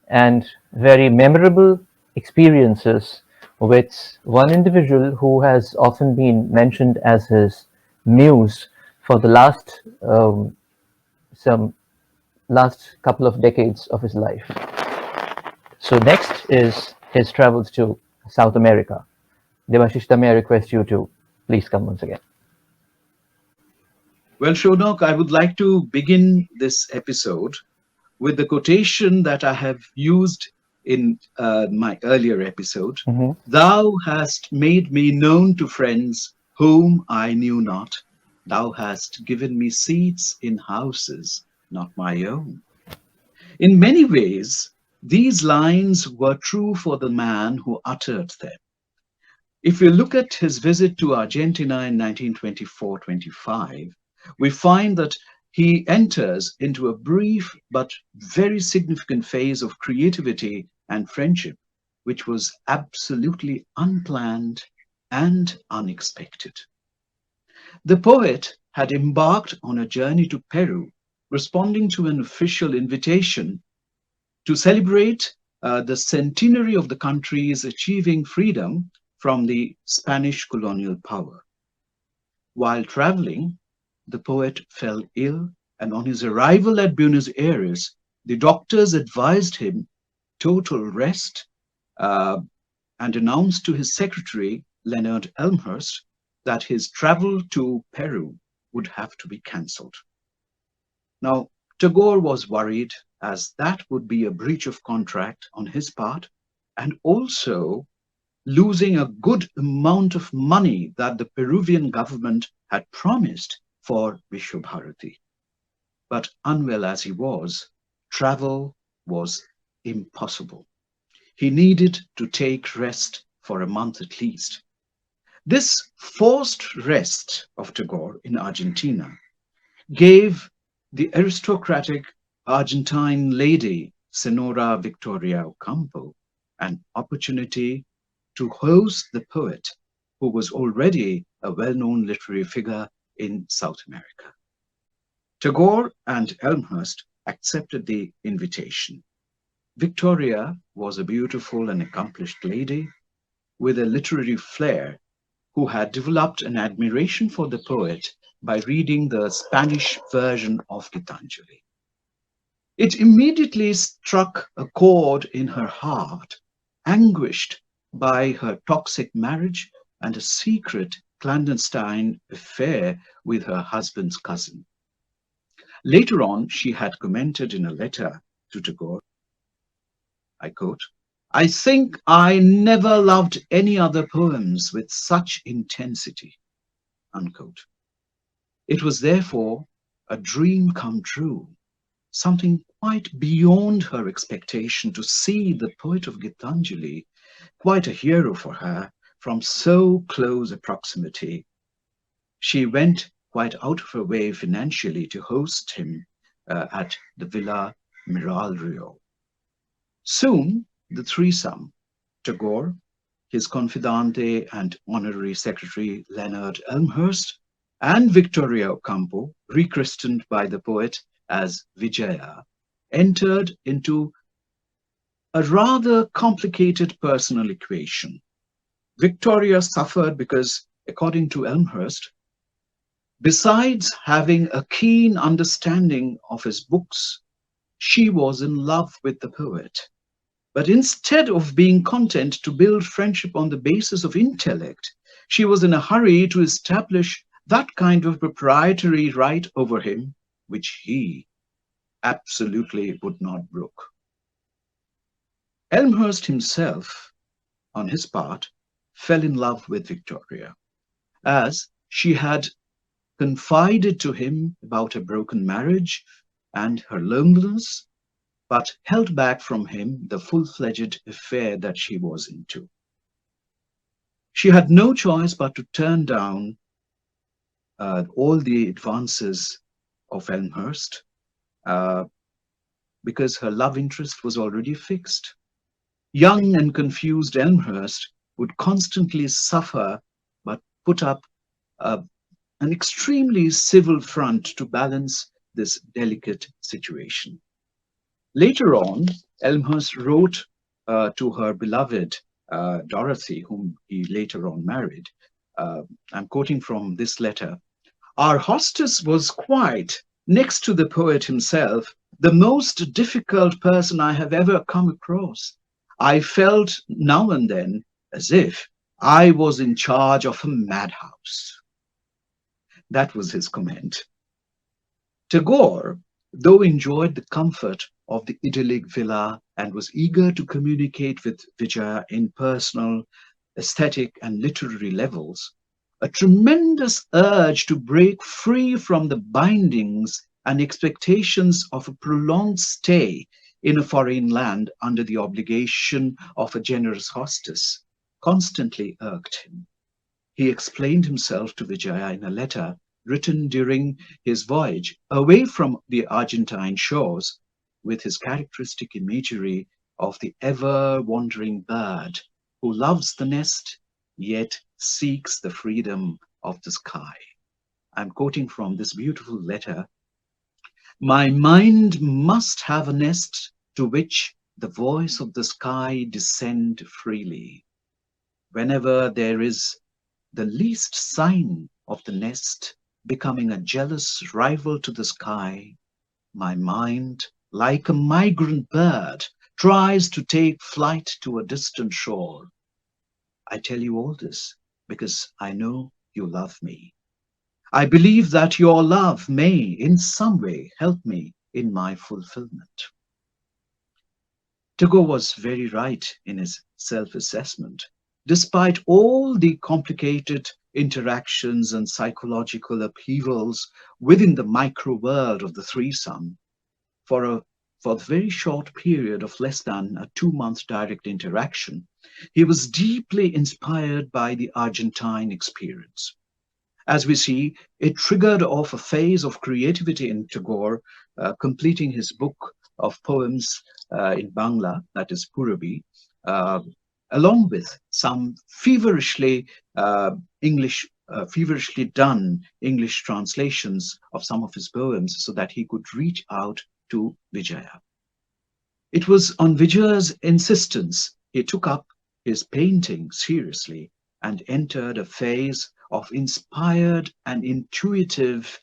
B: and very memorable experiences with one individual who has often been mentioned as his muse for the last couple of decades of his life. So next is his travels to South America. Debashish, may I request you to please come once again.
D: Well, Sounak, I would like to begin this episode with the quotation that I have used in my earlier episode.
B: Mm-hmm.
D: Thou hast made me known to friends whom I knew not. Thou hast given me seats in houses not my own. In many ways, these lines were true for the man who uttered them. If we look at his visit to Argentina in 1924-25, we find that he enters into a brief but very significant phase of creativity and friendship, which was absolutely unplanned and unexpected. The poet had embarked on a journey to Peru, responding to an official invitation to celebrate the centenary of the country's achieving freedom from the Spanish colonial power. While traveling, the poet fell ill, and on his arrival at Buenos Aires, the doctors advised him total rest and announced to his secretary, Leonard Elmhurst, that his travel to Peru would have to be cancelled. Now, Tagore was worried, as that would be a breach of contract on his part, and also losing a good amount of money that the Peruvian government had promised for Vishwabharati. But unwell as he was, travel was impossible. He needed to take rest for a month at least. This forced rest of Tagore in Argentina gave the aristocratic Argentine lady, Senora Victoria Ocampo, an opportunity to host the poet, who was already a well-known literary figure in South America. Tagore and Elmhurst accepted the invitation. Victoria was a beautiful and accomplished lady with a literary flair who had developed an admiration for the poet by reading the Spanish version of Gitanjali. It immediately struck a chord in her heart, anguished by her toxic marriage and a secret clandestine affair with her husband's cousin. Later on, she had commented in a letter to Tagore, I quote, "I think I never loved any other poems with such intensity. unquote. It was therefore a dream come true, something quite beyond her expectation, to see the poet of Gitanjali, quite a hero for her, from so close a proximity. She went quite out of her way financially to host him at the Villa Miralrio. Soon, the threesome, Tagore, his confidante and honorary secretary Leonard Elmhurst, and Victoria Ocampo, rechristened by the poet as Vijaya, entered into a rather complicated personal equation. Victoria suffered because, according to Elmhurst, besides having a keen understanding of his books, she was in love with the poet. But instead of being content to build friendship on the basis of intellect, she was in a hurry to establish that kind of proprietary right over him, which he absolutely would not brook. Elmhurst himself, on his part, fell in love with Victoria, as she had confided to him about her broken marriage and her loneliness, but held back from him the full-fledged affair that she was into. She had no choice but to turn down all the advances of Elmhurst because her love interest was already fixed. Young and confused Elmhurst would constantly suffer but put up an extremely civil front to balance this delicate situation. Later on, Elmhurst wrote to her beloved Dorothy, whom he later on married. I'm quoting from this letter. Our hostess was quite, next to the poet himself, the most difficult person I have ever come across. I felt now and then as if I was in charge of a madhouse. That was his comment. Tagore, though enjoyed the comfort of the idyllic villa and was eager to communicate with Vijaya in personal, aesthetic, and literary levels, a tremendous urge to break free from the bindings and expectations of a prolonged stay in a foreign land under the obligation of a generous hostess constantly irked him. He explained himself to Vijaya in a letter written during his voyage away from the Argentine shores, with his characteristic imagery of the ever-wandering bird who loves the nest yet seeks the freedom of the sky. I'm quoting from this beautiful letter. My mind must have a nest to which the voice of the sky descend freely. Whenever there is the least sign of the nest becoming a jealous rival to the sky, my mind, like a migrant bird, tries to take flight to a distant shore. I tell you all this because I know you love me. I believe that your love may in some way help me in my fulfillment. Tagore was very right in his self-assessment. Despite all the complicated interactions and psychological upheavals within the micro world of the threesome, for the very short period of less than a 2-month direct interaction, he was deeply inspired by the Argentine experience. As we see, it triggered off a phase of creativity in Tagore, completing his book of poems in Bangla, that is Purabi, along with some feverishly done English translations of some of his poems so that he could reach out to Vijaya. It was on Vijaya's insistence he took up his painting seriously and entered a phase of inspired and intuitive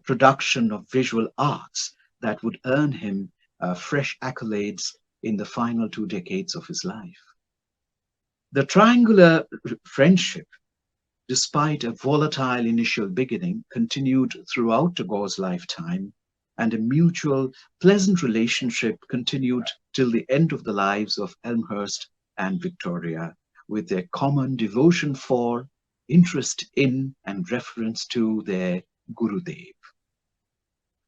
D: production of visual arts that would earn him fresh accolades in the final 2 decades of his life. The triangular friendship, despite a volatile initial beginning, continued throughout Tagore's lifetime, and a mutual, pleasant relationship continued till the end of the lives of Elmhurst and Victoria, with their common devotion for, interest in and reference to their Gurudev.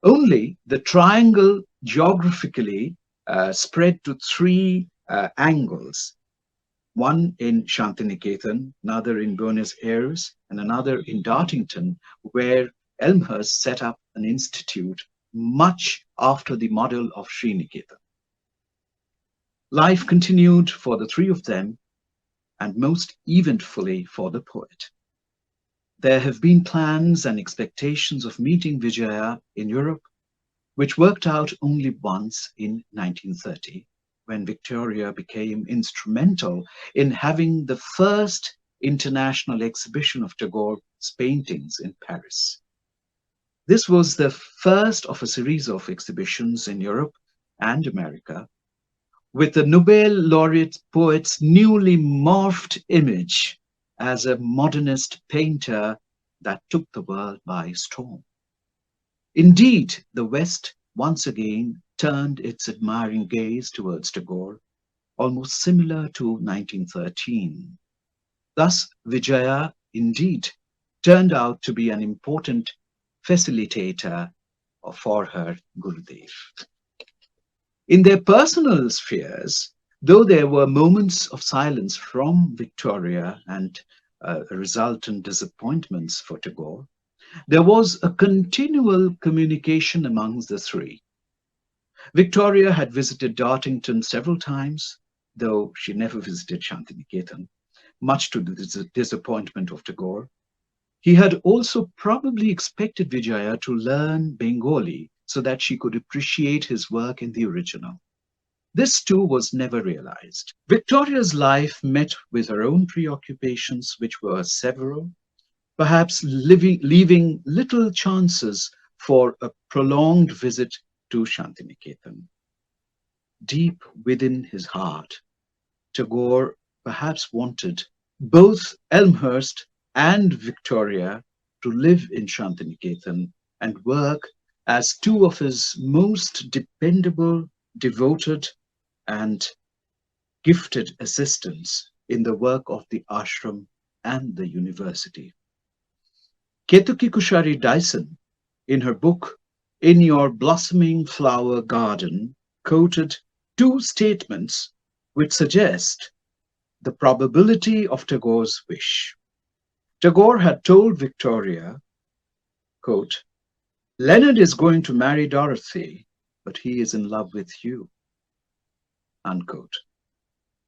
D: Only the triangle geographically spread to three angles, one in Shantiniketan, another in Buenos Aires, and another in Dartington, where Elmhurst set up an institute much after the model of Sriniketan. Life continued for the three of them, and most eventfully for the poet. There have been plans and expectations of meeting Vijaya in Europe, which worked out only once in 1930, when Victoria became instrumental in having the first international exhibition of Tagore's paintings in Paris. This was the first of a series of exhibitions in Europe and America, with the Nobel laureate poet's newly morphed image as a modernist painter that took the world by storm. Indeed, the West once again turned its admiring gaze towards Tagore, almost similar to 1913. Thus, Vijaya indeed turned out to be an important facilitator for her Gurudev. In their personal spheres, though there were moments of silence from Victoria and resultant disappointments for Tagore, there was a continual communication amongst the three. Victoria had visited Dartington several times, though she never visited Shantiniketan, much to the disappointment of Tagore. He had also probably expected Vijaya to learn Bengali so that she could appreciate his work in the original. This too was never realized. Victoria's life met with her own preoccupations, which were several, perhaps leaving little chances for a prolonged visit to Shantiniketan. Deep within his heart, Tagore perhaps wanted both Elmhurst and Victoria to live in Shantiniketan and work as two of his most dependable, devoted, and gifted assistants in the work of the ashram and the university. Ketuki Kushari Dyson, in her book In Your Blossoming Flower Garden, quoted two statements which suggest the probability of Tagore's wish. Tagore had told Victoria, quote, "Leonard is going to marry Dorothy, but he is in love with you," unquote.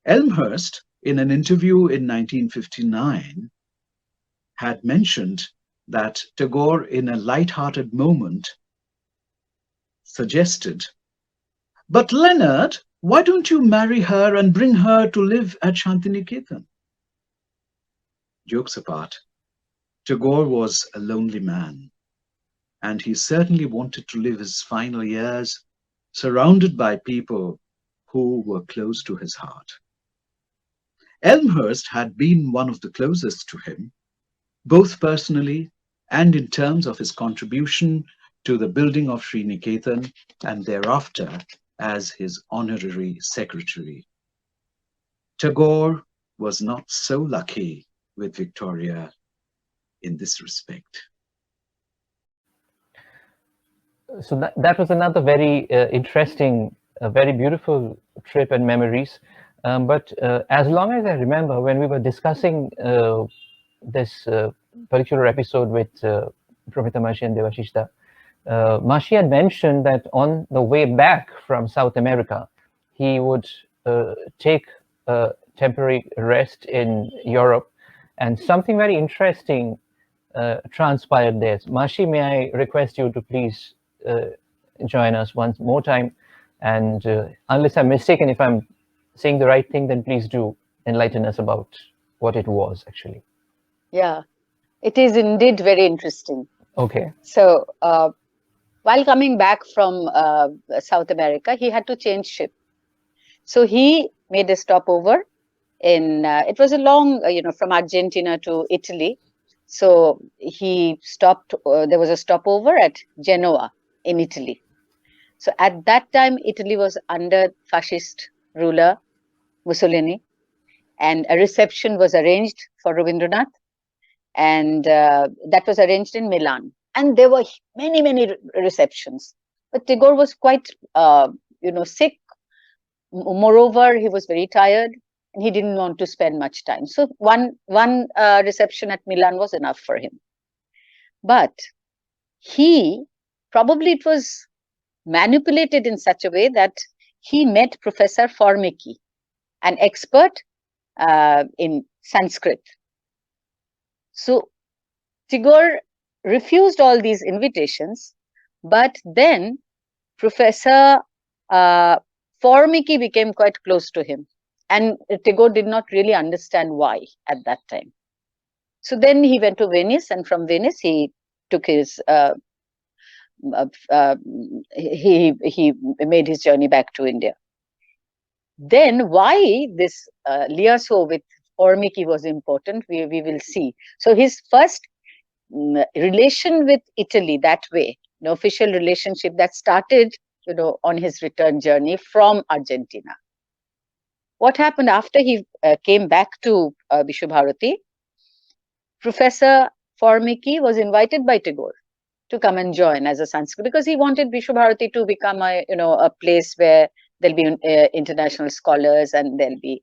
D: Elmhurst, in an interview in 1959, had mentioned that Tagore, in a light-hearted moment, suggested, "But Leonard, why don't you marry her and bring her to live at Shantiniketan?" Jokes apart, Tagore was a lonely man, and he certainly wanted to live his final years surrounded by people who were close to his heart. Elmhurst had been one of the closest to him, both personally and in terms of his contribution to the building of Sriniketan and thereafter as his honorary secretary. Tagore was not so lucky with Victoria in this respect.
B: So that was another very interesting, very beautiful trip and memories. But as long as I remember, when we were discussing this particular episode with Pramita Mashi and Debashish, Mashi had mentioned that on the way back from South America, he would take a temporary rest in Europe, and something very interesting transpired there. Mashi, may I request you to please join us one more time, and unless I'm mistaken, if I'm saying the right thing, then please do enlighten us about what it was actually.
C: Yeah, it is indeed very interesting.
B: Okay.
C: So while coming back from South America, he had to change ship. So he made a stopover in, it was a long, from Argentina to Italy. So he stopped, there was a stopover at Genoa in Italy. So at that time, Italy was under fascist ruler Mussolini, and a reception was arranged for Rabindranath. and that was arranged in Milan. And there were many receptions. But Tagore was quite, sick. Moreover, he was very tired, and he didn't want to spend much time. So one reception at Milan was enough for him. But probably it was manipulated in such a way that he met Professor Formicki, an expert in Sanskrit. So Tagore refused all these invitations, but then Professor Formicki became quite close to him, and Tagore did not really understand why at that time. So then he went to Venice, and from Venice he took his he made his journey back to India. Then why this liaison with Formicki was important, we will see. So his first relation with Italy, that way, an official relationship that started, on his return journey from Argentina. What happened after he came back to Vishwabharati? Professor Formicki was invited by Tagore to come and join as a Sanskrit, because he wanted Vishwabharati to become a place where there'll be international scholars, and there'll be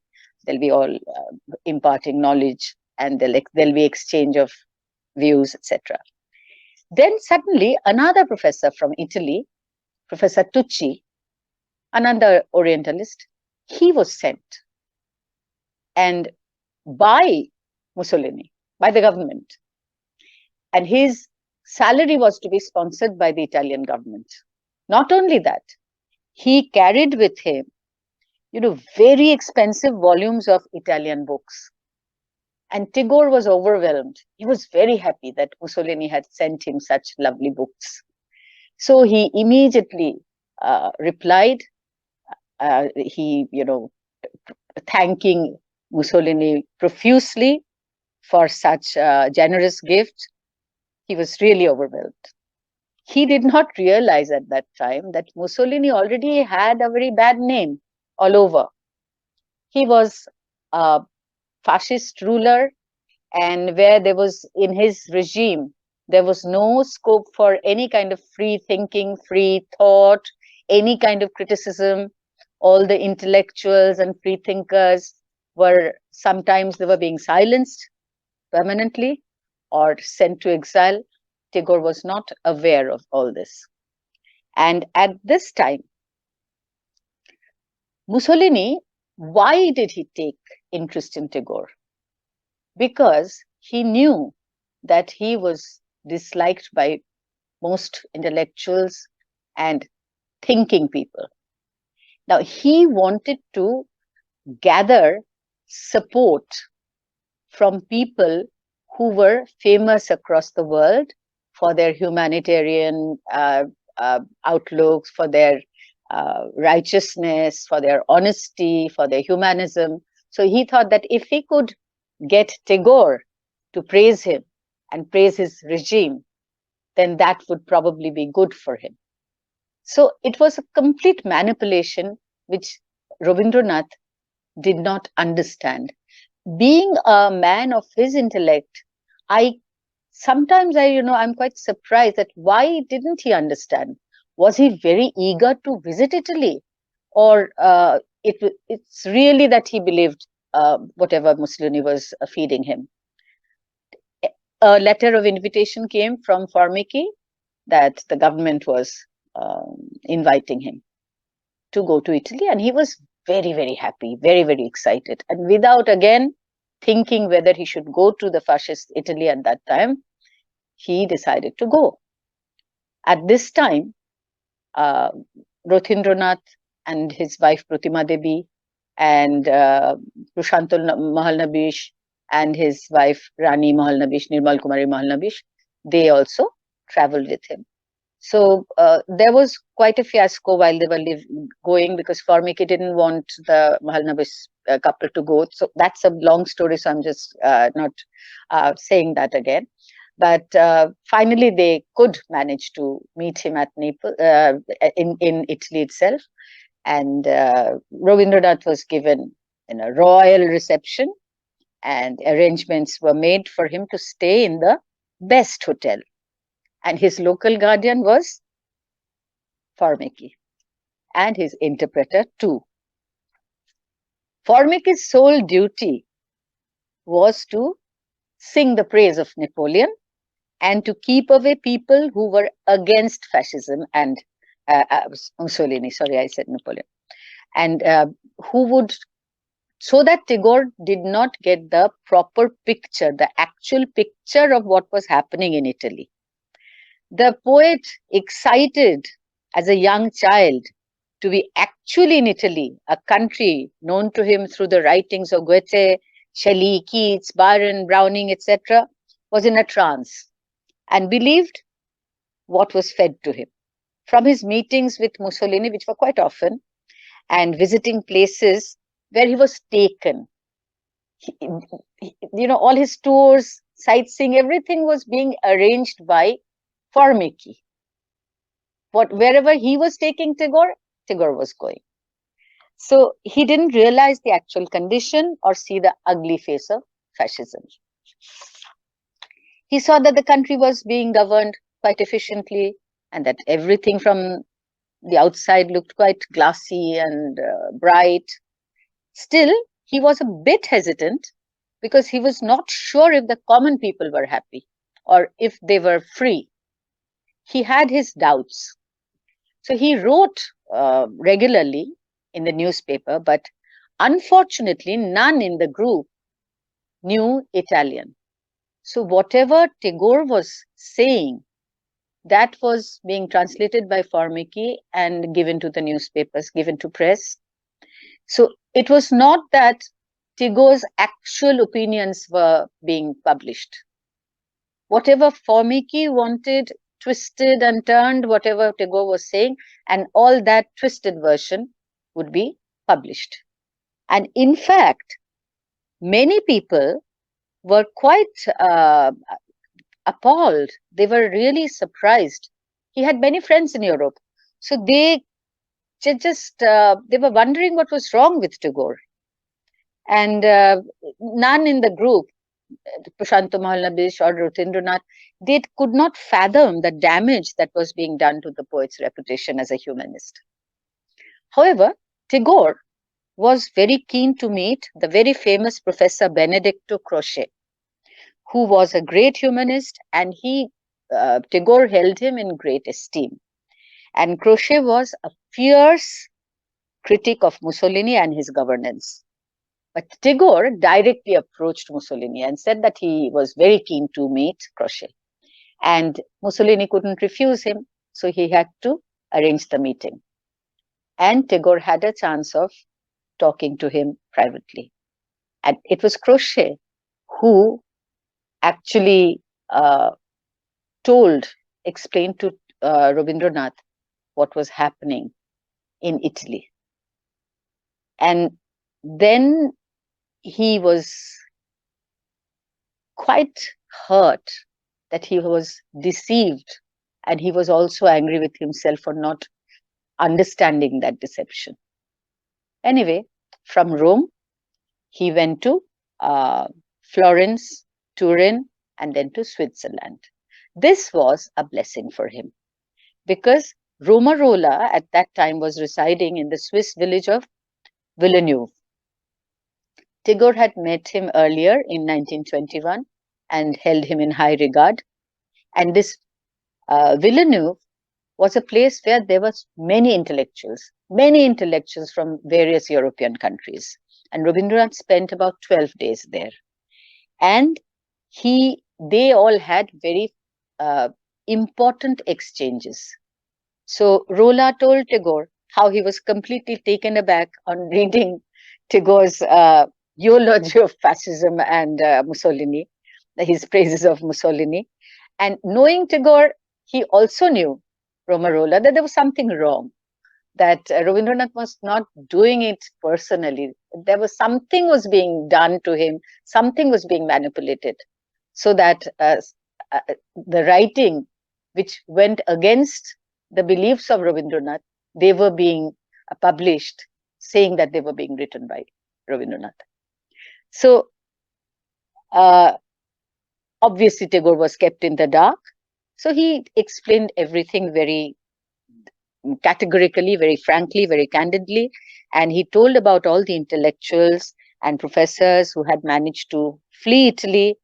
C: all imparting knowledge, and there'll be exchange of views, etc. Then suddenly another professor from Italy, Professor Tucci, another Orientalist, he was sent, and by Mussolini, by the government, and his salary was to be sponsored by the Italian government. Not only that, he carried with him, very expensive volumes of Italian books. And Tagore was overwhelmed. He was very happy that Mussolini had sent him such lovely books. So he immediately replied, thanking Mussolini profusely for such a generous gift. He was really overwhelmed. He did not realize at that time that Mussolini already had a very bad name all over. He was a fascist ruler, and where there was, in his regime, there was no scope for any kind of free thinking, free thought, any kind of criticism. All the intellectuals and free thinkers were, sometimes they were being silenced permanently or sent to exile. Tagore was not aware of all this. And at this time, Mussolini, why did he take interest in Tagore? Because he knew that he was disliked by most intellectuals and thinking people. Now, he wanted to gather support from people who were famous across the world for their humanitarian outlooks, for their righteousness, for their honesty, for their humanism. So he thought that if he could get Tagore to praise him and praise his regime, then that would probably be good for him. So it was a complete manipulation which Rabindranath did not understand. Being a man of his intellect, sometimes I'm quite surprised that why didn't he understand? Was he very eager to visit Italy, or it's really that he believed whatever Mussolini was feeding him? A letter of invitation came from Formicki that the government was inviting him to go to Italy, and he was very happy, very excited, and without again thinking whether he should go to the fascist Italy at that time, he decided to go. At this time, Rabindranath and his wife Pratima Devi and Prashant Mahalnabish and his wife Rani Mahalnabish, Nirmal Kumari Mahalnabish, they also traveled with him. So there was quite a fiasco while they were going, because Formicki didn't want the Mahalnabish couple to go. So that's a long story, so I'm just not saying that again. But finally, they could manage to meet him at Naples, in Italy itself. And Rabindranath was given a royal reception. and arrangements were made for him to stay in the best hotel. And his local guardian was Formiki, and his interpreter too. Formiki's sole duty was to sing the praise of Napoleon and to keep away people who were against fascism and Mussolini, sorry, I said Napoleon, and who would, so that Tagore did not get the proper picture, the actual picture of what was happening in Italy. The poet, excited as a young child to be actually in Italy, a country known to him through the writings of Goethe, Shelley, Keats, Byron, Browning, etc., was in a trance and believed what was fed to him. From his meetings with Mussolini, which were quite often, and visiting places where he was taken, all his tours, sightseeing, everything was being arranged by Formiki. Wherever he was taking Tagore, Tagore was going. So he didn't realize the actual condition or see the ugly face of fascism. He saw that the country was being governed quite efficiently and that everything from the outside looked quite glassy and bright. Still, he was a bit hesitant because he was not sure if the common people were happy or if they were free. He had his doubts. So he wrote regularly in the newspaper, but unfortunately, none in the group knew Italian. So whatever Tagore was saying, that was being translated by Formiki and given to the newspapers, given to press. So it was not that Tagore's actual opinions were being published. Whatever Formiki wanted, twisted and turned, whatever Tagore was saying, and all that twisted version would be published. And in fact, many people were quite appalled. They were really surprised. He had many friends in Europe. So they were wondering what was wrong with Tagore. And none in the group, Prashanto Mahalnabish or Rabindranath, they could not fathom the damage that was being done to the poet's reputation as a humanist. However, Tagore was very keen to meet the very famous Professor Benedetto Croce, who was a great humanist, and Tagore held him in great esteem. And Croce was a fierce critic of Mussolini and his governance. But Tagore directly approached Mussolini and said that he was very keen to meet Croce. And Mussolini couldn't refuse him, so he had to arrange the meeting. And Tagore had a chance of talking to him privately. And it was Croce who actually explained to Rabindranath what was happening in Italy. And then he was quite hurt that he was deceived, and he was also angry with himself for not understanding that deception. Anyway, from Rome, he went to Florence, Turin, and then to Switzerland. This was a blessing for him because Romarola at that time was residing in the Swiss village of Villeneuve. Tagore had met him earlier in 1921 and held him in high regard. And this Villeneuve was a place where there were many intellectuals from various European countries. And Rabindranath spent about 12 days there. And they all had very important exchanges. So Rolla told Tagore how he was completely taken aback on reading Tagore's eulogy of fascism and Mussolini, his praises of Mussolini. And knowing Tagore, he also knew, Romarola, that there was something wrong, that Rabindranath was not doing it personally. There was something was being done to him, something was being manipulated, so that the writing which went against the beliefs of Rabindranath, they were being published, saying that they were being written by Rabindranath. So Obviously, Tagore was kept in the dark. So he explained everything very categorically, very frankly, very candidly. And he told about all the intellectuals and professors who had managed to flee Italy.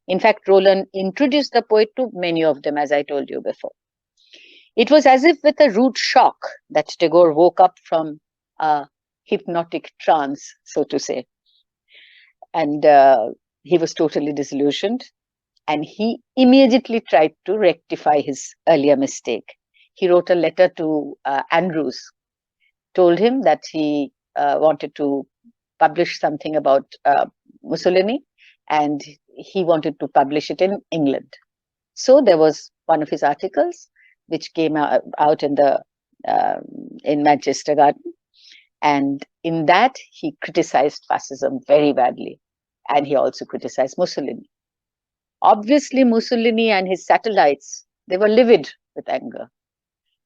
C: In fact, Roland introduced the poet to many of them, as I told you before. It was as if with a rude shock that Tagore woke up from a hypnotic trance, so to say. And he was totally disillusioned. And he immediately tried to rectify his earlier mistake. He wrote a letter to Andrews, told him that he wanted to publish something about Mussolini, and he wanted to publish it in England. So there was one of his articles which came out in Manchester Garden, and in that he criticized fascism very badly, and he also criticized Mussolini. Obviously, Mussolini and his satellites, they were livid with anger,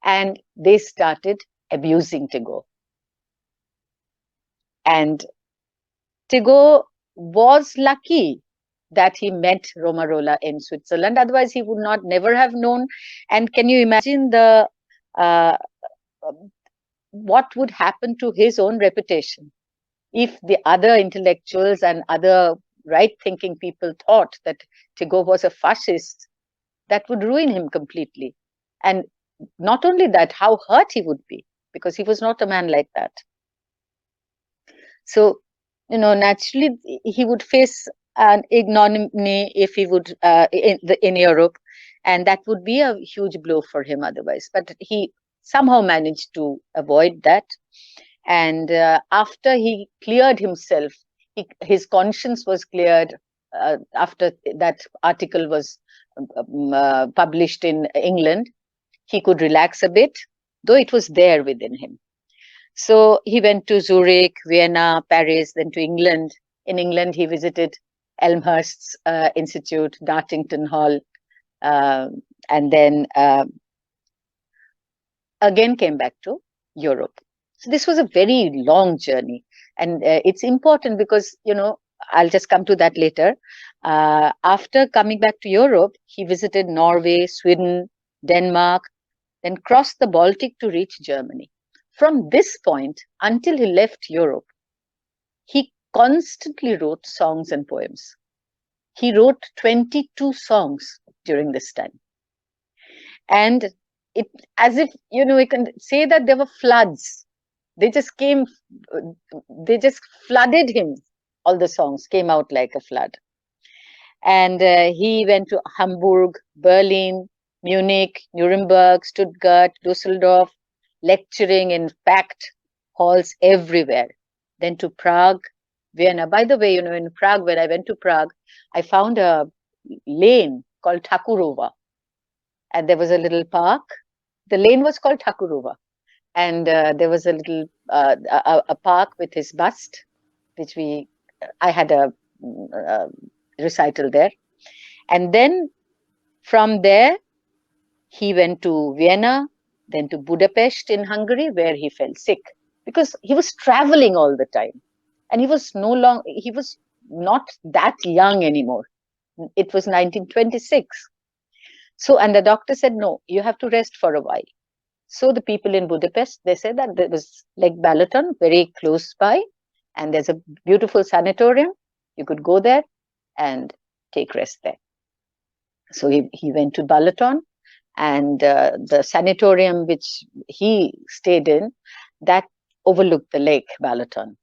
C: and they started abusing Tagore. And Tagore was lucky that he met Romarola in Switzerland. Otherwise, he would not never have known. And can you imagine the what would happen to his own reputation if the other intellectuals and other right-thinking people thought that Tagore was a fascist? That would ruin him completely. And not only that, how hurt he would be, because he was not a man like that. So, naturally, he would face an ignominy if he would in Europe, and that would be a huge blow for him otherwise. But he somehow managed to avoid that. And after he cleared himself, his conscience was cleared after that article was published in England. He could relax a bit, though it was there within him. So he went to Zurich, Vienna, Paris, then to England. In England, he visited Elmhurst's Institute, Dartington Hall, and then again came back to Europe. So this was a very long journey. And it's important because, I'll just come to that later. After coming back to Europe, he visited Norway, Sweden, Denmark, then crossed the Baltic to reach Germany. From this point until he left Europe, he constantly wrote songs and poems. He wrote 22 songs during this time. And it, as if, we can say that there were floods. They just flooded him. All the songs came out like a flood. And he went to Hamburg, Berlin, Munich, Nuremberg, Stuttgart, Dusseldorf, lecturing in packed halls everywhere. Then to Prague, Vienna. By the way, in Prague, when I went to Prague, I found a lane called Takurova. And there was a little park. The lane was called Takurova. And there was a little a park with his bust, which I had a recital there. And then from there, he went to Vienna, then to Budapest in Hungary, where he fell sick because he was traveling all the time. And he was not that young anymore. It was 1926. So, and the doctor said, no, you have to rest for a while. So the people in Budapest, they said that there was Lake Balaton very close by, and there's a beautiful sanatorium. You could go there and take rest there. So he went to Balaton, and the sanatorium which he stayed in, that overlooked the lake Balaton.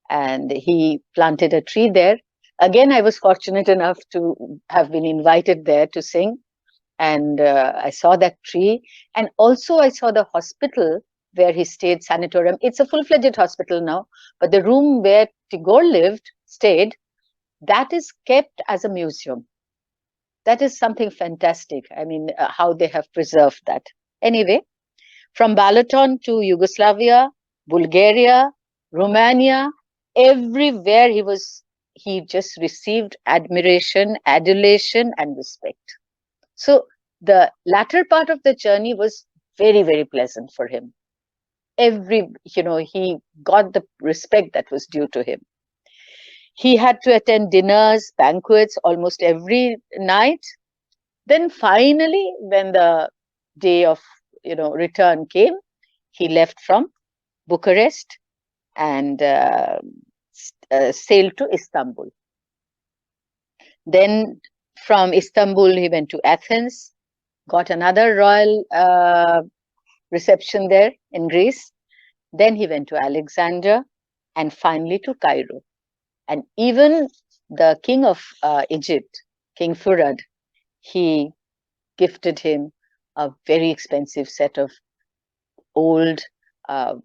C: And he planted a tree there. Again, I was fortunate enough to have been invited there to sing. And I saw that tree. And also I saw the hospital where he stayed, sanatorium. It's a full-fledged hospital now. But the room where Tagore stayed, that is kept as a museum. That is something fantastic. I mean, how they have preserved that. Anyway, from Balaton to Yugoslavia, Bulgaria, Romania, everywhere he just received admiration, adulation, and respect. So the latter part of the journey was very, very pleasant for him. He got the respect that was due to him. He had to attend dinners, banquets almost every night. Then finally, when the day of return came, he left from Bucharest and sailed to Istanbul. Then from Istanbul, he went to Athens, got another royal reception there in Greece. Then he went to Alexandria and finally to Cairo. And even the king of Egypt, King Furad, he gifted him a very expensive set of old,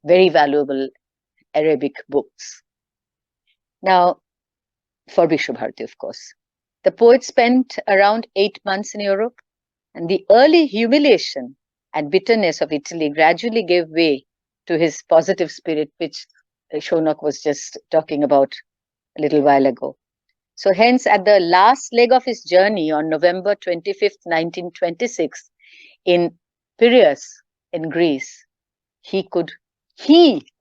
C: very valuable Arabic books. Now, for Bishwobeena-Harmony, of course. The poet spent around 8 months in Europe, and the early humiliation and bitterness of Italy gradually gave way to his positive spirit, which Sounak was just talking about a little while ago. So hence, at the last leg of his journey on November 25th, 1926, in Piraeus, in Greece,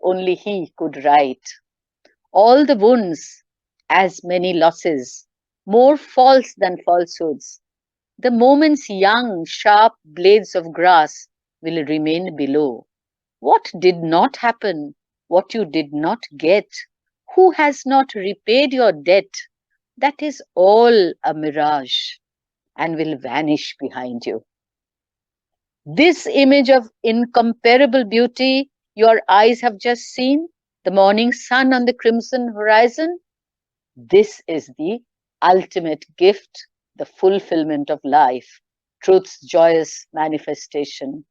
C: only he could write. All the wounds, as many losses, more false than falsehoods. The moment's young, sharp blades of grass will remain below. What did not happen? What you did not get? Who has not repaid your debt? That is all a mirage and will vanish behind you. This image of incomparable beauty your eyes have just seen, the morning sun on the crimson horizon, this is the ultimate gift, the fulfillment of life, truth's joyous manifestation.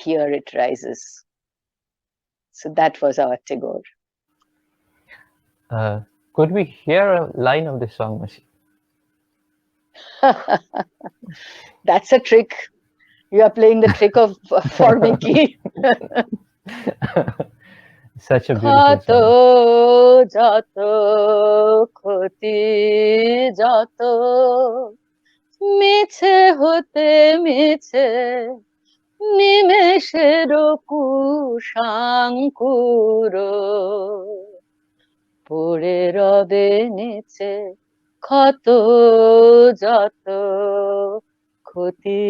C: Here it rises. So that was our Tagore.
B: Could we hear a line of this song, Masi?
C: That's a trick. You are playing the trick of for Mickey.
B: Such a beautiful song.
C: jato khoti jato miche hote miche nimeshero kushankuro pore robe niche khato jato khoti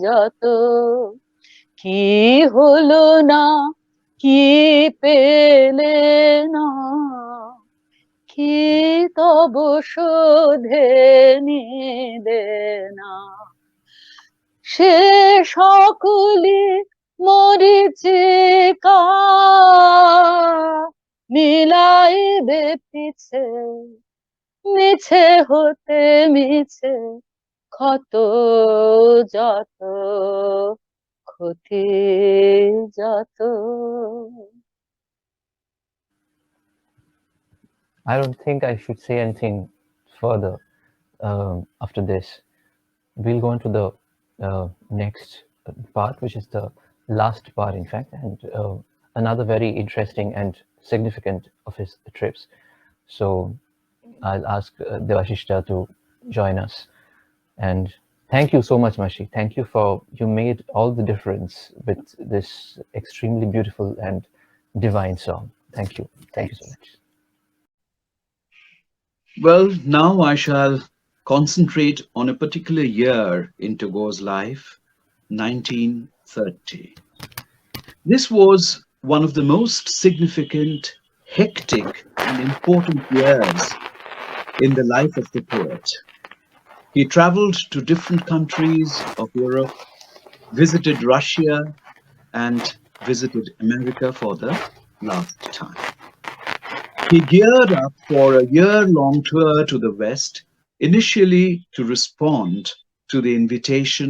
C: jato ki holo na কি পেলে না কি তব শোধে নিলে না সে সকলে মরিচিকা মিলাইবে পিছে মিছে হতে মিছে ক্ষত যত ক্ষতি যত।
B: I don't think I should say anything further after this. We'll go on to the next part, which is the last part, in fact, and another very interesting and significant of his trips. So I'll ask Debashish to join us. And thank you so much, Mashi. Thank you you made all the difference with this extremely beautiful and divine song. Thank you. Thank you so much.
D: Well, now I shall concentrate on a particular year in Tagore's life, 1930. This was one of the most significant, hectic, and important years in the life of the poet. He traveled to different countries of Europe, visited Russia, and visited America for the last time. He geared up for a year-long tour to the West, initially to respond to the invitation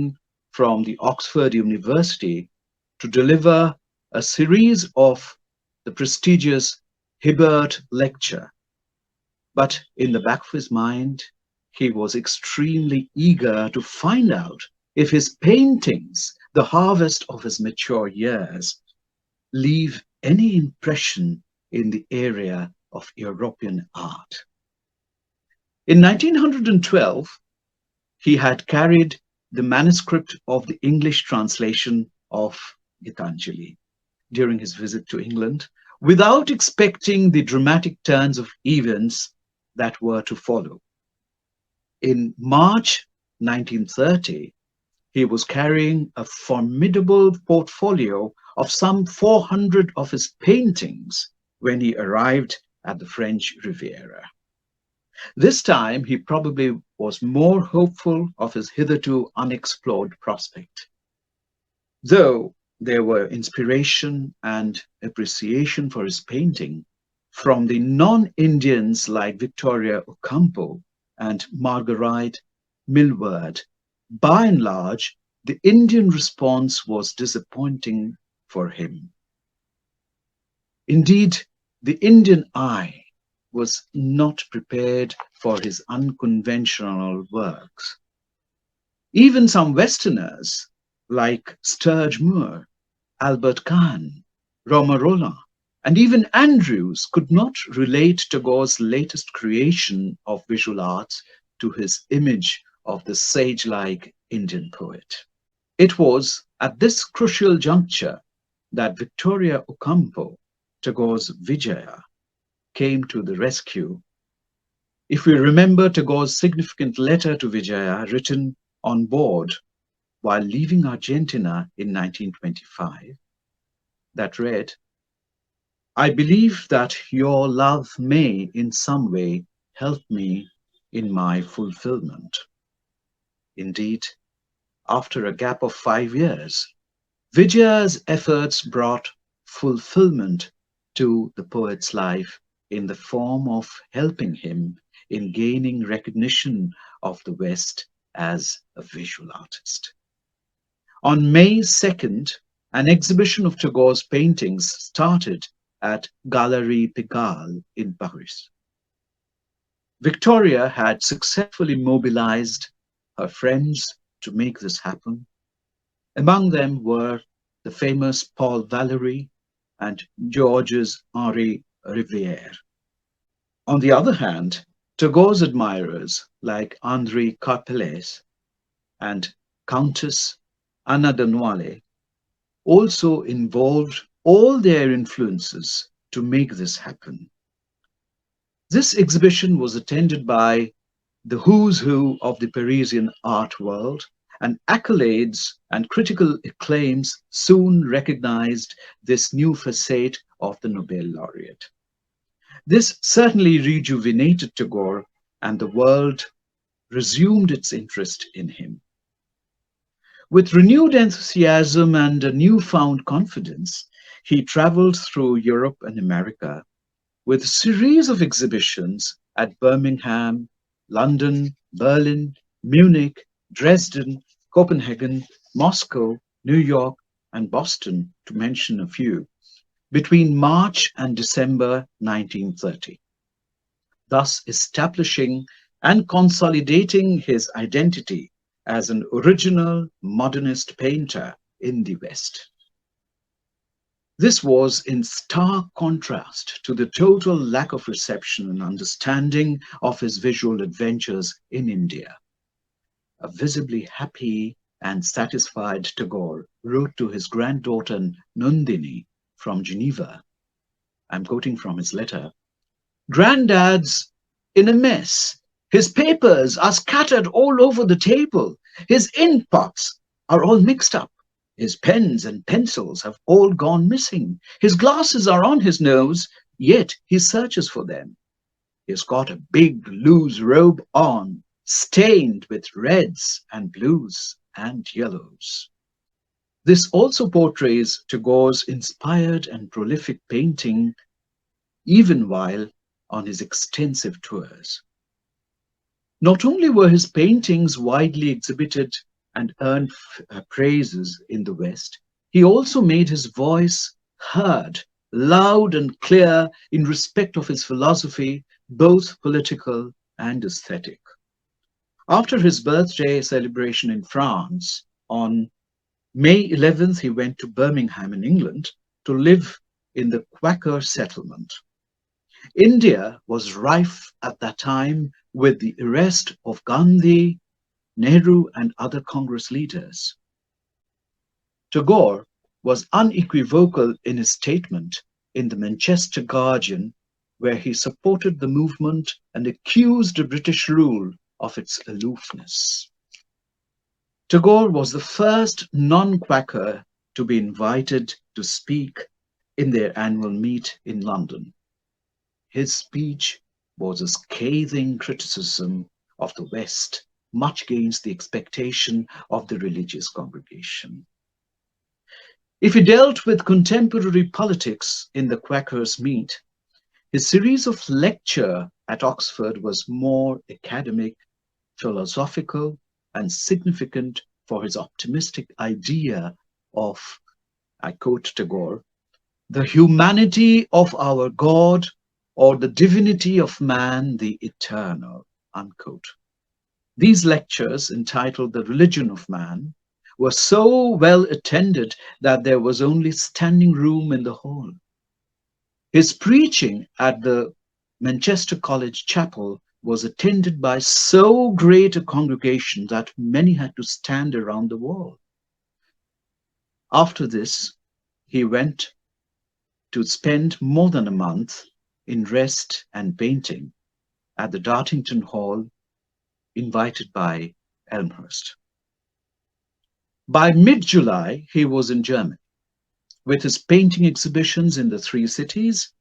D: from the Oxford University to deliver a series of the prestigious Hibbert Lecture. But in the back of his mind, he was extremely eager to find out if his paintings, the harvest of his mature years, leave any impression in the area of European art. In 1912, he had carried the manuscript of the English translation of Gitanjali during his visit to England. Without expecting the dramatic turns of events, that were to follow. In March 1930, he was carrying a formidable portfolio of some 400 of his paintings when he arrived at the French Riviera. This time, he probably was more hopeful of his hitherto unexplored prospect. Though there were inspiration and appreciation for his painting from the non-Indians like Victoria Ocampo and Marguerite Millward, by and large, the Indian response was disappointing for him. Indeed, the Indian eye was not prepared for his unconventional works. Even some Westerners like Sturge Moore, Albert Kahn, Roma Roland, and even Andrews could not relate Tagore's latest creation of visual arts to his image of the sage-like Indian poet. It was at this crucial juncture that Victoria Ocampo, Tagore's Vijaya, came to the rescue. If we remember Tagore's significant letter to Vijaya written on board while leaving Argentina in 1925, that read, "I believe that your love may in some way help me in my fulfillment." Indeed, after a gap of 5 years, Vijaya's efforts brought fulfillment to the poet's life in the form of helping him in gaining recognition of the West as a visual artist. On May 2nd, an exhibition of Tagore's paintings started at Galerie Pigalle in Paris. Victoria had successfully mobilized her friends to make this happen. Among them were the famous Paul Valéry and Georges Henri Rivière. On the other hand, Tagore's admirers like André Carpelès and Countess Anna de Noailles also involved all their influences to make this happen. This exhibition was attended by the who's who of the Parisian art world, and accolades and critical acclaims soon recognized this new facet of the Nobel laureate. This certainly rejuvenated Tagore, and the world resumed its interest in him. With renewed enthusiasm and a newfound confidence, he traveled through Europe and America with a series of exhibitions at Birmingham, London, Berlin, Munich, Dresden, Copenhagen, Moscow, New York, and Boston, to mention a few, between March and December 1930, thus establishing and consolidating his identity as an original modernist painter in the West. This was in stark contrast to the total lack of reception and understanding of his visual adventures in India. A visibly happy and satisfied Tagore wrote to his granddaughter Nandini from Geneva. I'm quoting from his letter. "Granddad's in a mess. His papers are scattered all over the table. His ink pots are all mixed up. His pens and pencils have all gone missing. His glasses are on his nose, yet he searches for them. He's got a big loose robe on, stained with reds and blues and yellows." This also portrays Tagore's inspired and prolific painting, even while on his extensive tours. Not only were his paintings widely exhibited and earned praises in the West, he also made his voice heard loud and clear in respect of his philosophy, both political and aesthetic. After his birthday celebration in France, on May 11th, he went to Birmingham in England to live in the Quaker settlement. India was rife at that time with the arrest of Gandhi, Nehru, and other Congress leaders. Tagore was unequivocal in his statement in the Manchester Guardian where he supported the movement and accused the British rule of its aloofness. Tagore was the first non-Quaker to be invited to speak in their annual meet in London. His speech was a scathing criticism of the West, much against the expectation of the religious congregation. If he dealt with contemporary politics in the Quakers' meet, his series of lecture at Oxford was more academic, philosophical, and significant for his optimistic idea of, I quote Tagore, the humanity of our God or the divinity of man, the eternal, unquote. These lectures, entitled The Religion of Man, were so well attended that there was only standing room in the hall. His preaching at the Manchester College Chapel was attended by so great a congregation that many had to stand around the wall. After this, he went to spend more than a month in rest and painting at the Dartington Hall, invited by Elmhurst. By mid-July, he was in Germany. With his painting exhibitions in the three cities,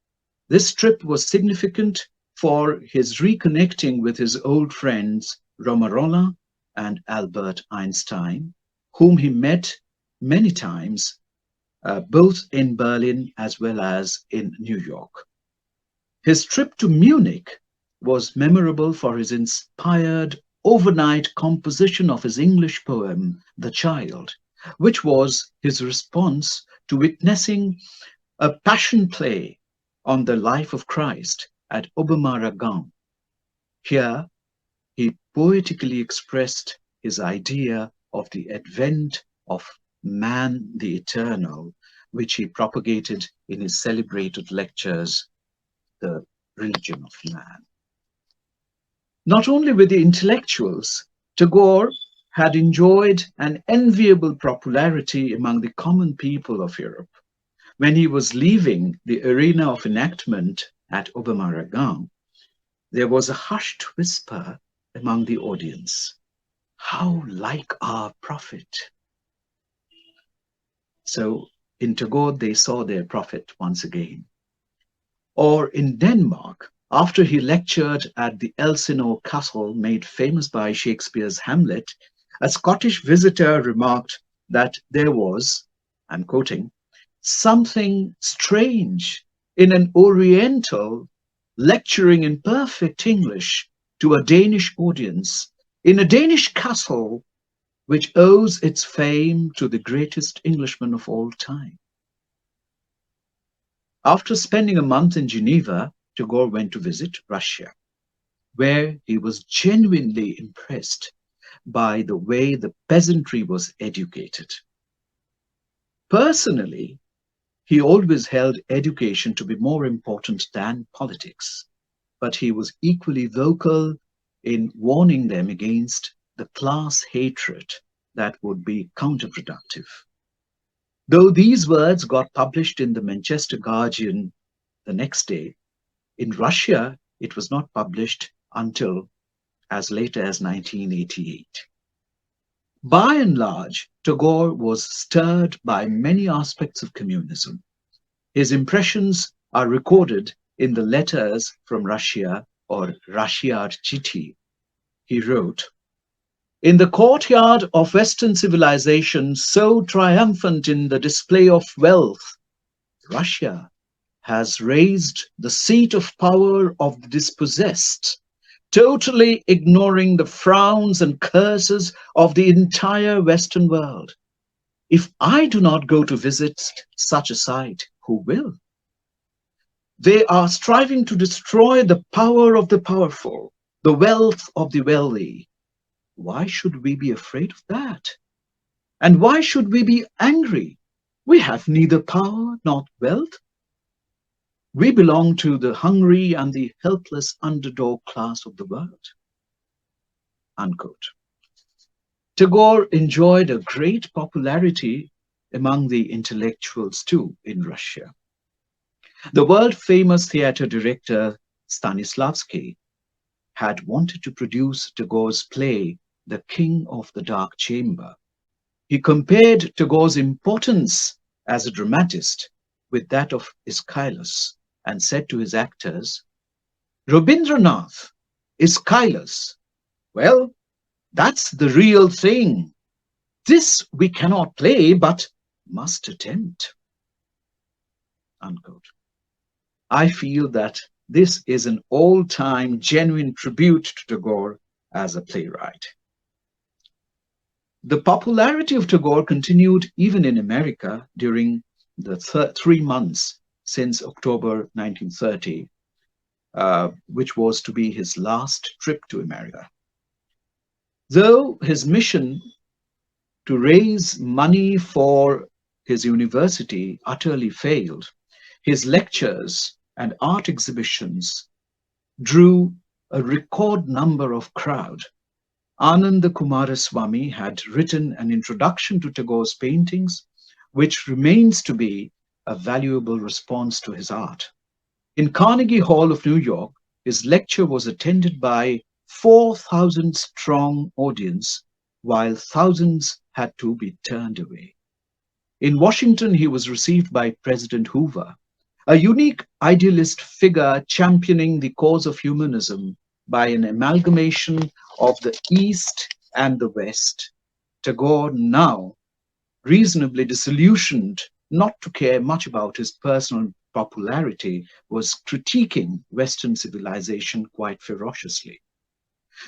D: this trip was significant for his reconnecting with his old friends Romarola and Albert Einstein, whom he met many times, both in Berlin as well as in New York. His trip to Munich was memorable for his inspired overnight composition of his English poem, The Child, which was his response to witnessing a passion play on the life of Christ at Obermara-Gau. Here, he poetically expressed his idea of the advent of man the eternal, which he propagated in his celebrated lectures, The Religion of Man. Not only with the intellectuals, Tagore had enjoyed an enviable popularity among the common people of Europe. When he was leaving the arena of enactment at Obermara-Gau, there was a hushed whisper among the audience, "How like our prophet." So in Tagore, they saw their prophet once again. Or in Denmark, after he lectured at the Elsinore Castle, made famous by Shakespeare's Hamlet, a Scottish visitor remarked that there was, I'm quoting, something strange in an Oriental lecturing in perfect English to a Danish audience in a Danish castle which owes its fame to the greatest Englishman of all time. After spending a month in Geneva, Tagore went to visit Russia, where he was genuinely impressed by the way the peasantry was educated. Personally, he always held education to be more important than politics, but he was equally vocal in warning them against the class hatred that would be counterproductive. Though these words got published in the Manchester Guardian the next day, in Russia, it was not published until as late as 1988. By and large, Tagore was stirred by many aspects of communism. His impressions are recorded in the letters from Russia, or Rashiar Chithi. He wrote, "In the courtyard of Western civilization, so triumphant in the display of wealth, Russia has raised the seat of power of the dispossessed, totally ignoring the frowns and curses of the entire Western world. If I do not go to visit such a site, who will? They are striving to destroy the power of the powerful, the wealth of the wealthy. Why should we be afraid of that? And why should we be angry? We have neither power nor wealth. We belong to the hungry and the helpless underdog class of the world." Unquote. Tagore enjoyed a great popularity among the intellectuals too in Russia. The world-famous theatre director Stanislavski had wanted to produce Tagore's play, The King of the Dark Chamber. He compared Tagore's importance as a dramatist with that of Aeschylus and said to his actors, Rabindranath, Aeschylus, well, that's the real thing. This we cannot play, but must attempt. Unquote. I feel that this is an all-time genuine tribute to Tagore as a playwright. The popularity of Tagore continued even in America during the 3 months since October 1930, which was to be his last trip to America. Though his mission to raise money for his university utterly failed, his lectures and art exhibitions drew a record number of crowd. Ananda Kumaraswamy had written an introduction to Tagore's paintings, which remains to be a valuable response to his art. In Carnegie Hall of New York, his lecture was attended by 4,000-strong audience, while thousands had to be turned away. In Washington, he was received by President Hoover, a unique idealist figure championing the cause of humanism by an amalgamation of the East and the West. Tagore, now reasonably disillusioned, not to care much about his personal popularity, was critiquing Western civilization quite ferociously.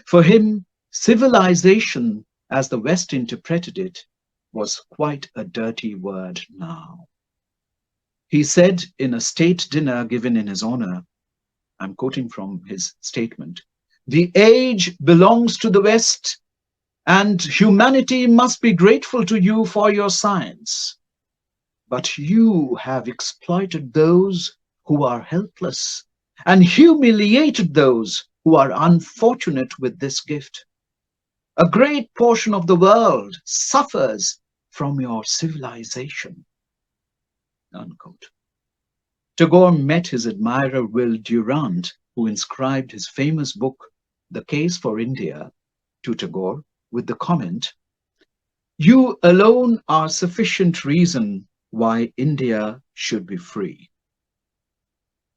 D: For him, civilization, as the West interpreted it, was quite a dirty word now. He said in a state dinner given in his honor, I'm quoting from his statement, "The age belongs to the West, and humanity must be grateful to you for your science. But you have exploited those who are helpless and humiliated those who are unfortunate with this gift. A great portion of the world suffers from your civilization." Unquote. Tagore met his admirer Will Durant, who inscribed his famous book, The Case for India, to Tagore with the comment, "You alone are sufficient reason why India should be free."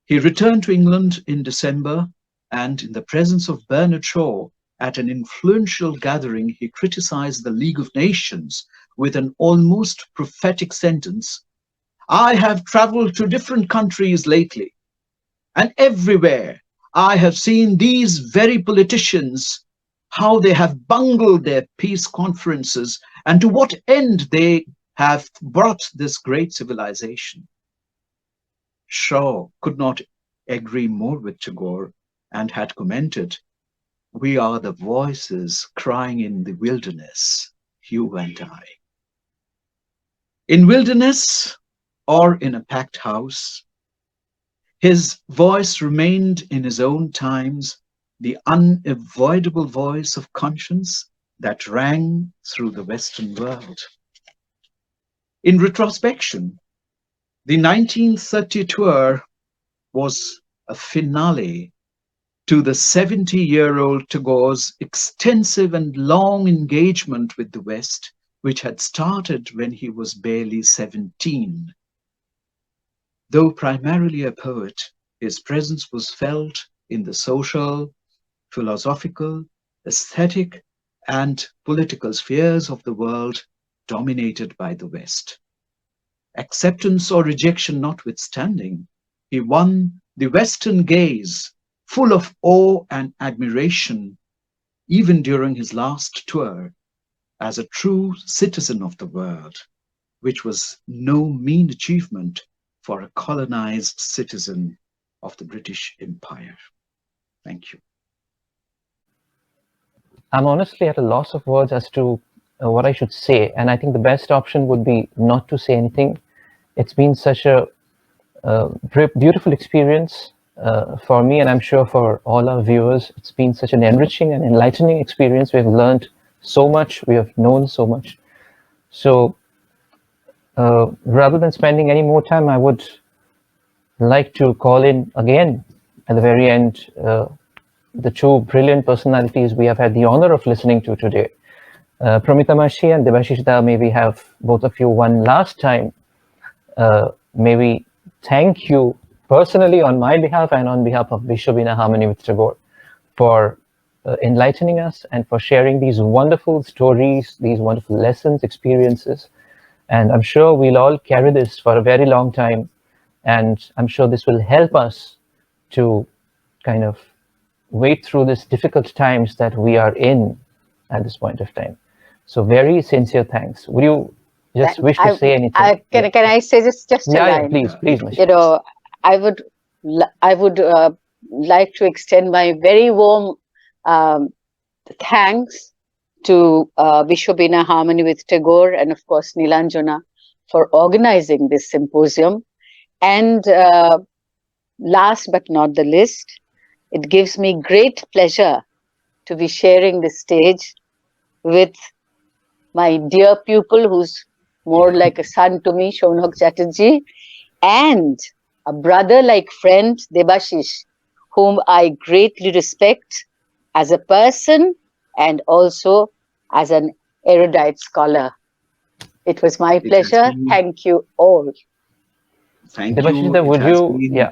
D: He returned to England in December, and in the presence of Bernard Shaw at an influential gathering, he criticized the League of Nations with an almost prophetic sentence, "I have traveled to different countries lately, and everywhere I have seen these very politicians, how they have bungled their peace conferences and to what end they have brought this great civilization." Shaw could not agree more with Tagore and had commented, "We are the voices crying in the wilderness, you and I." In wilderness or in a packed house, his voice remained in his own times the unavoidable voice of conscience that rang through the Western world. In retrospection, the 1930 tour was a finale to the 70-year-old Tagore's extensive and long engagement with the West, which had started when he was barely 17. Though primarily a poet, his presence was felt in the social, philosophical, aesthetic, and political spheres of the world dominated by the West. Acceptance or rejection notwithstanding, he won the Western gaze, full of awe and admiration, even during his last tour, as a true citizen of the world, which was no mean achievement for a colonized citizen of the British Empire. Thank you.
B: I'm honestly at a loss of words as to what I should say, and I think the best option would be not to say anything. It's been such a beautiful experience for me, and I'm sure for all our viewers. It's been such an enriching and enlightening experience. We've learned so much, we have known so much. So rather than spending any more time, I would like to call in again at the very end the two brilliant personalities we have had the honor of listening to today. Pramita Mashi and Debashish Da, may we have both of you one last time. May we thank you personally on my behalf and on behalf of Bishwobeena-Harmony with Tagore for enlightening us and for sharing these wonderful stories, these wonderful lessons, experiences. And I'm sure we'll all carry this for a very long time. And I'm sure this will help us to kind of wait through this difficult times that we are in at this point of time. So very sincere thanks. Would you just wish to say anything?
C: Can I say just a line?
B: Please, Mashi.
C: You know, I would like to extend my very warm thanks to Bishwobeena-Harmony with Tagore and of course Nilanjana for organizing this symposium. And last but not the least, it gives me great pleasure to be sharing the stage with my dear pupil, who's more like a son to me, Sounak Chattopadhyay, and a brother-like friend, Debashish, whom I greatly respect as a person and also as an erudite scholar. It was my pleasure. Thank you all.
D: Thank
B: Debashish,
D: you.
B: would you?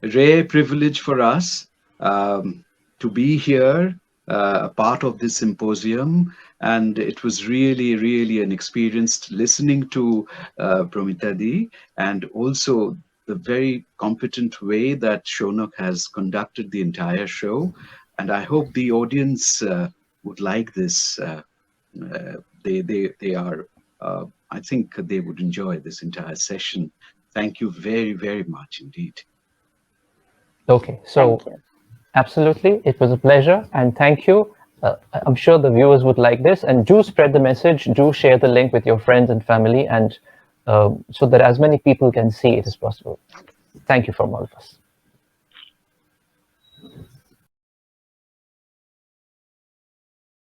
D: A rare privilege for us to be here, a part of this symposium, and it was really an experience listening to Pramita Di, and also the very competent way that Sounak has conducted the entire show. And I hope the audience would like this. They are, I think they would enjoy this entire session. Thank you very much indeed.
B: Okay, so absolutely, it was a pleasure, and thank you. I'm sure the viewers would like this, and do spread the message, do share the link with your friends and family, and so that as many people can see it as possible. Thank you from all of us.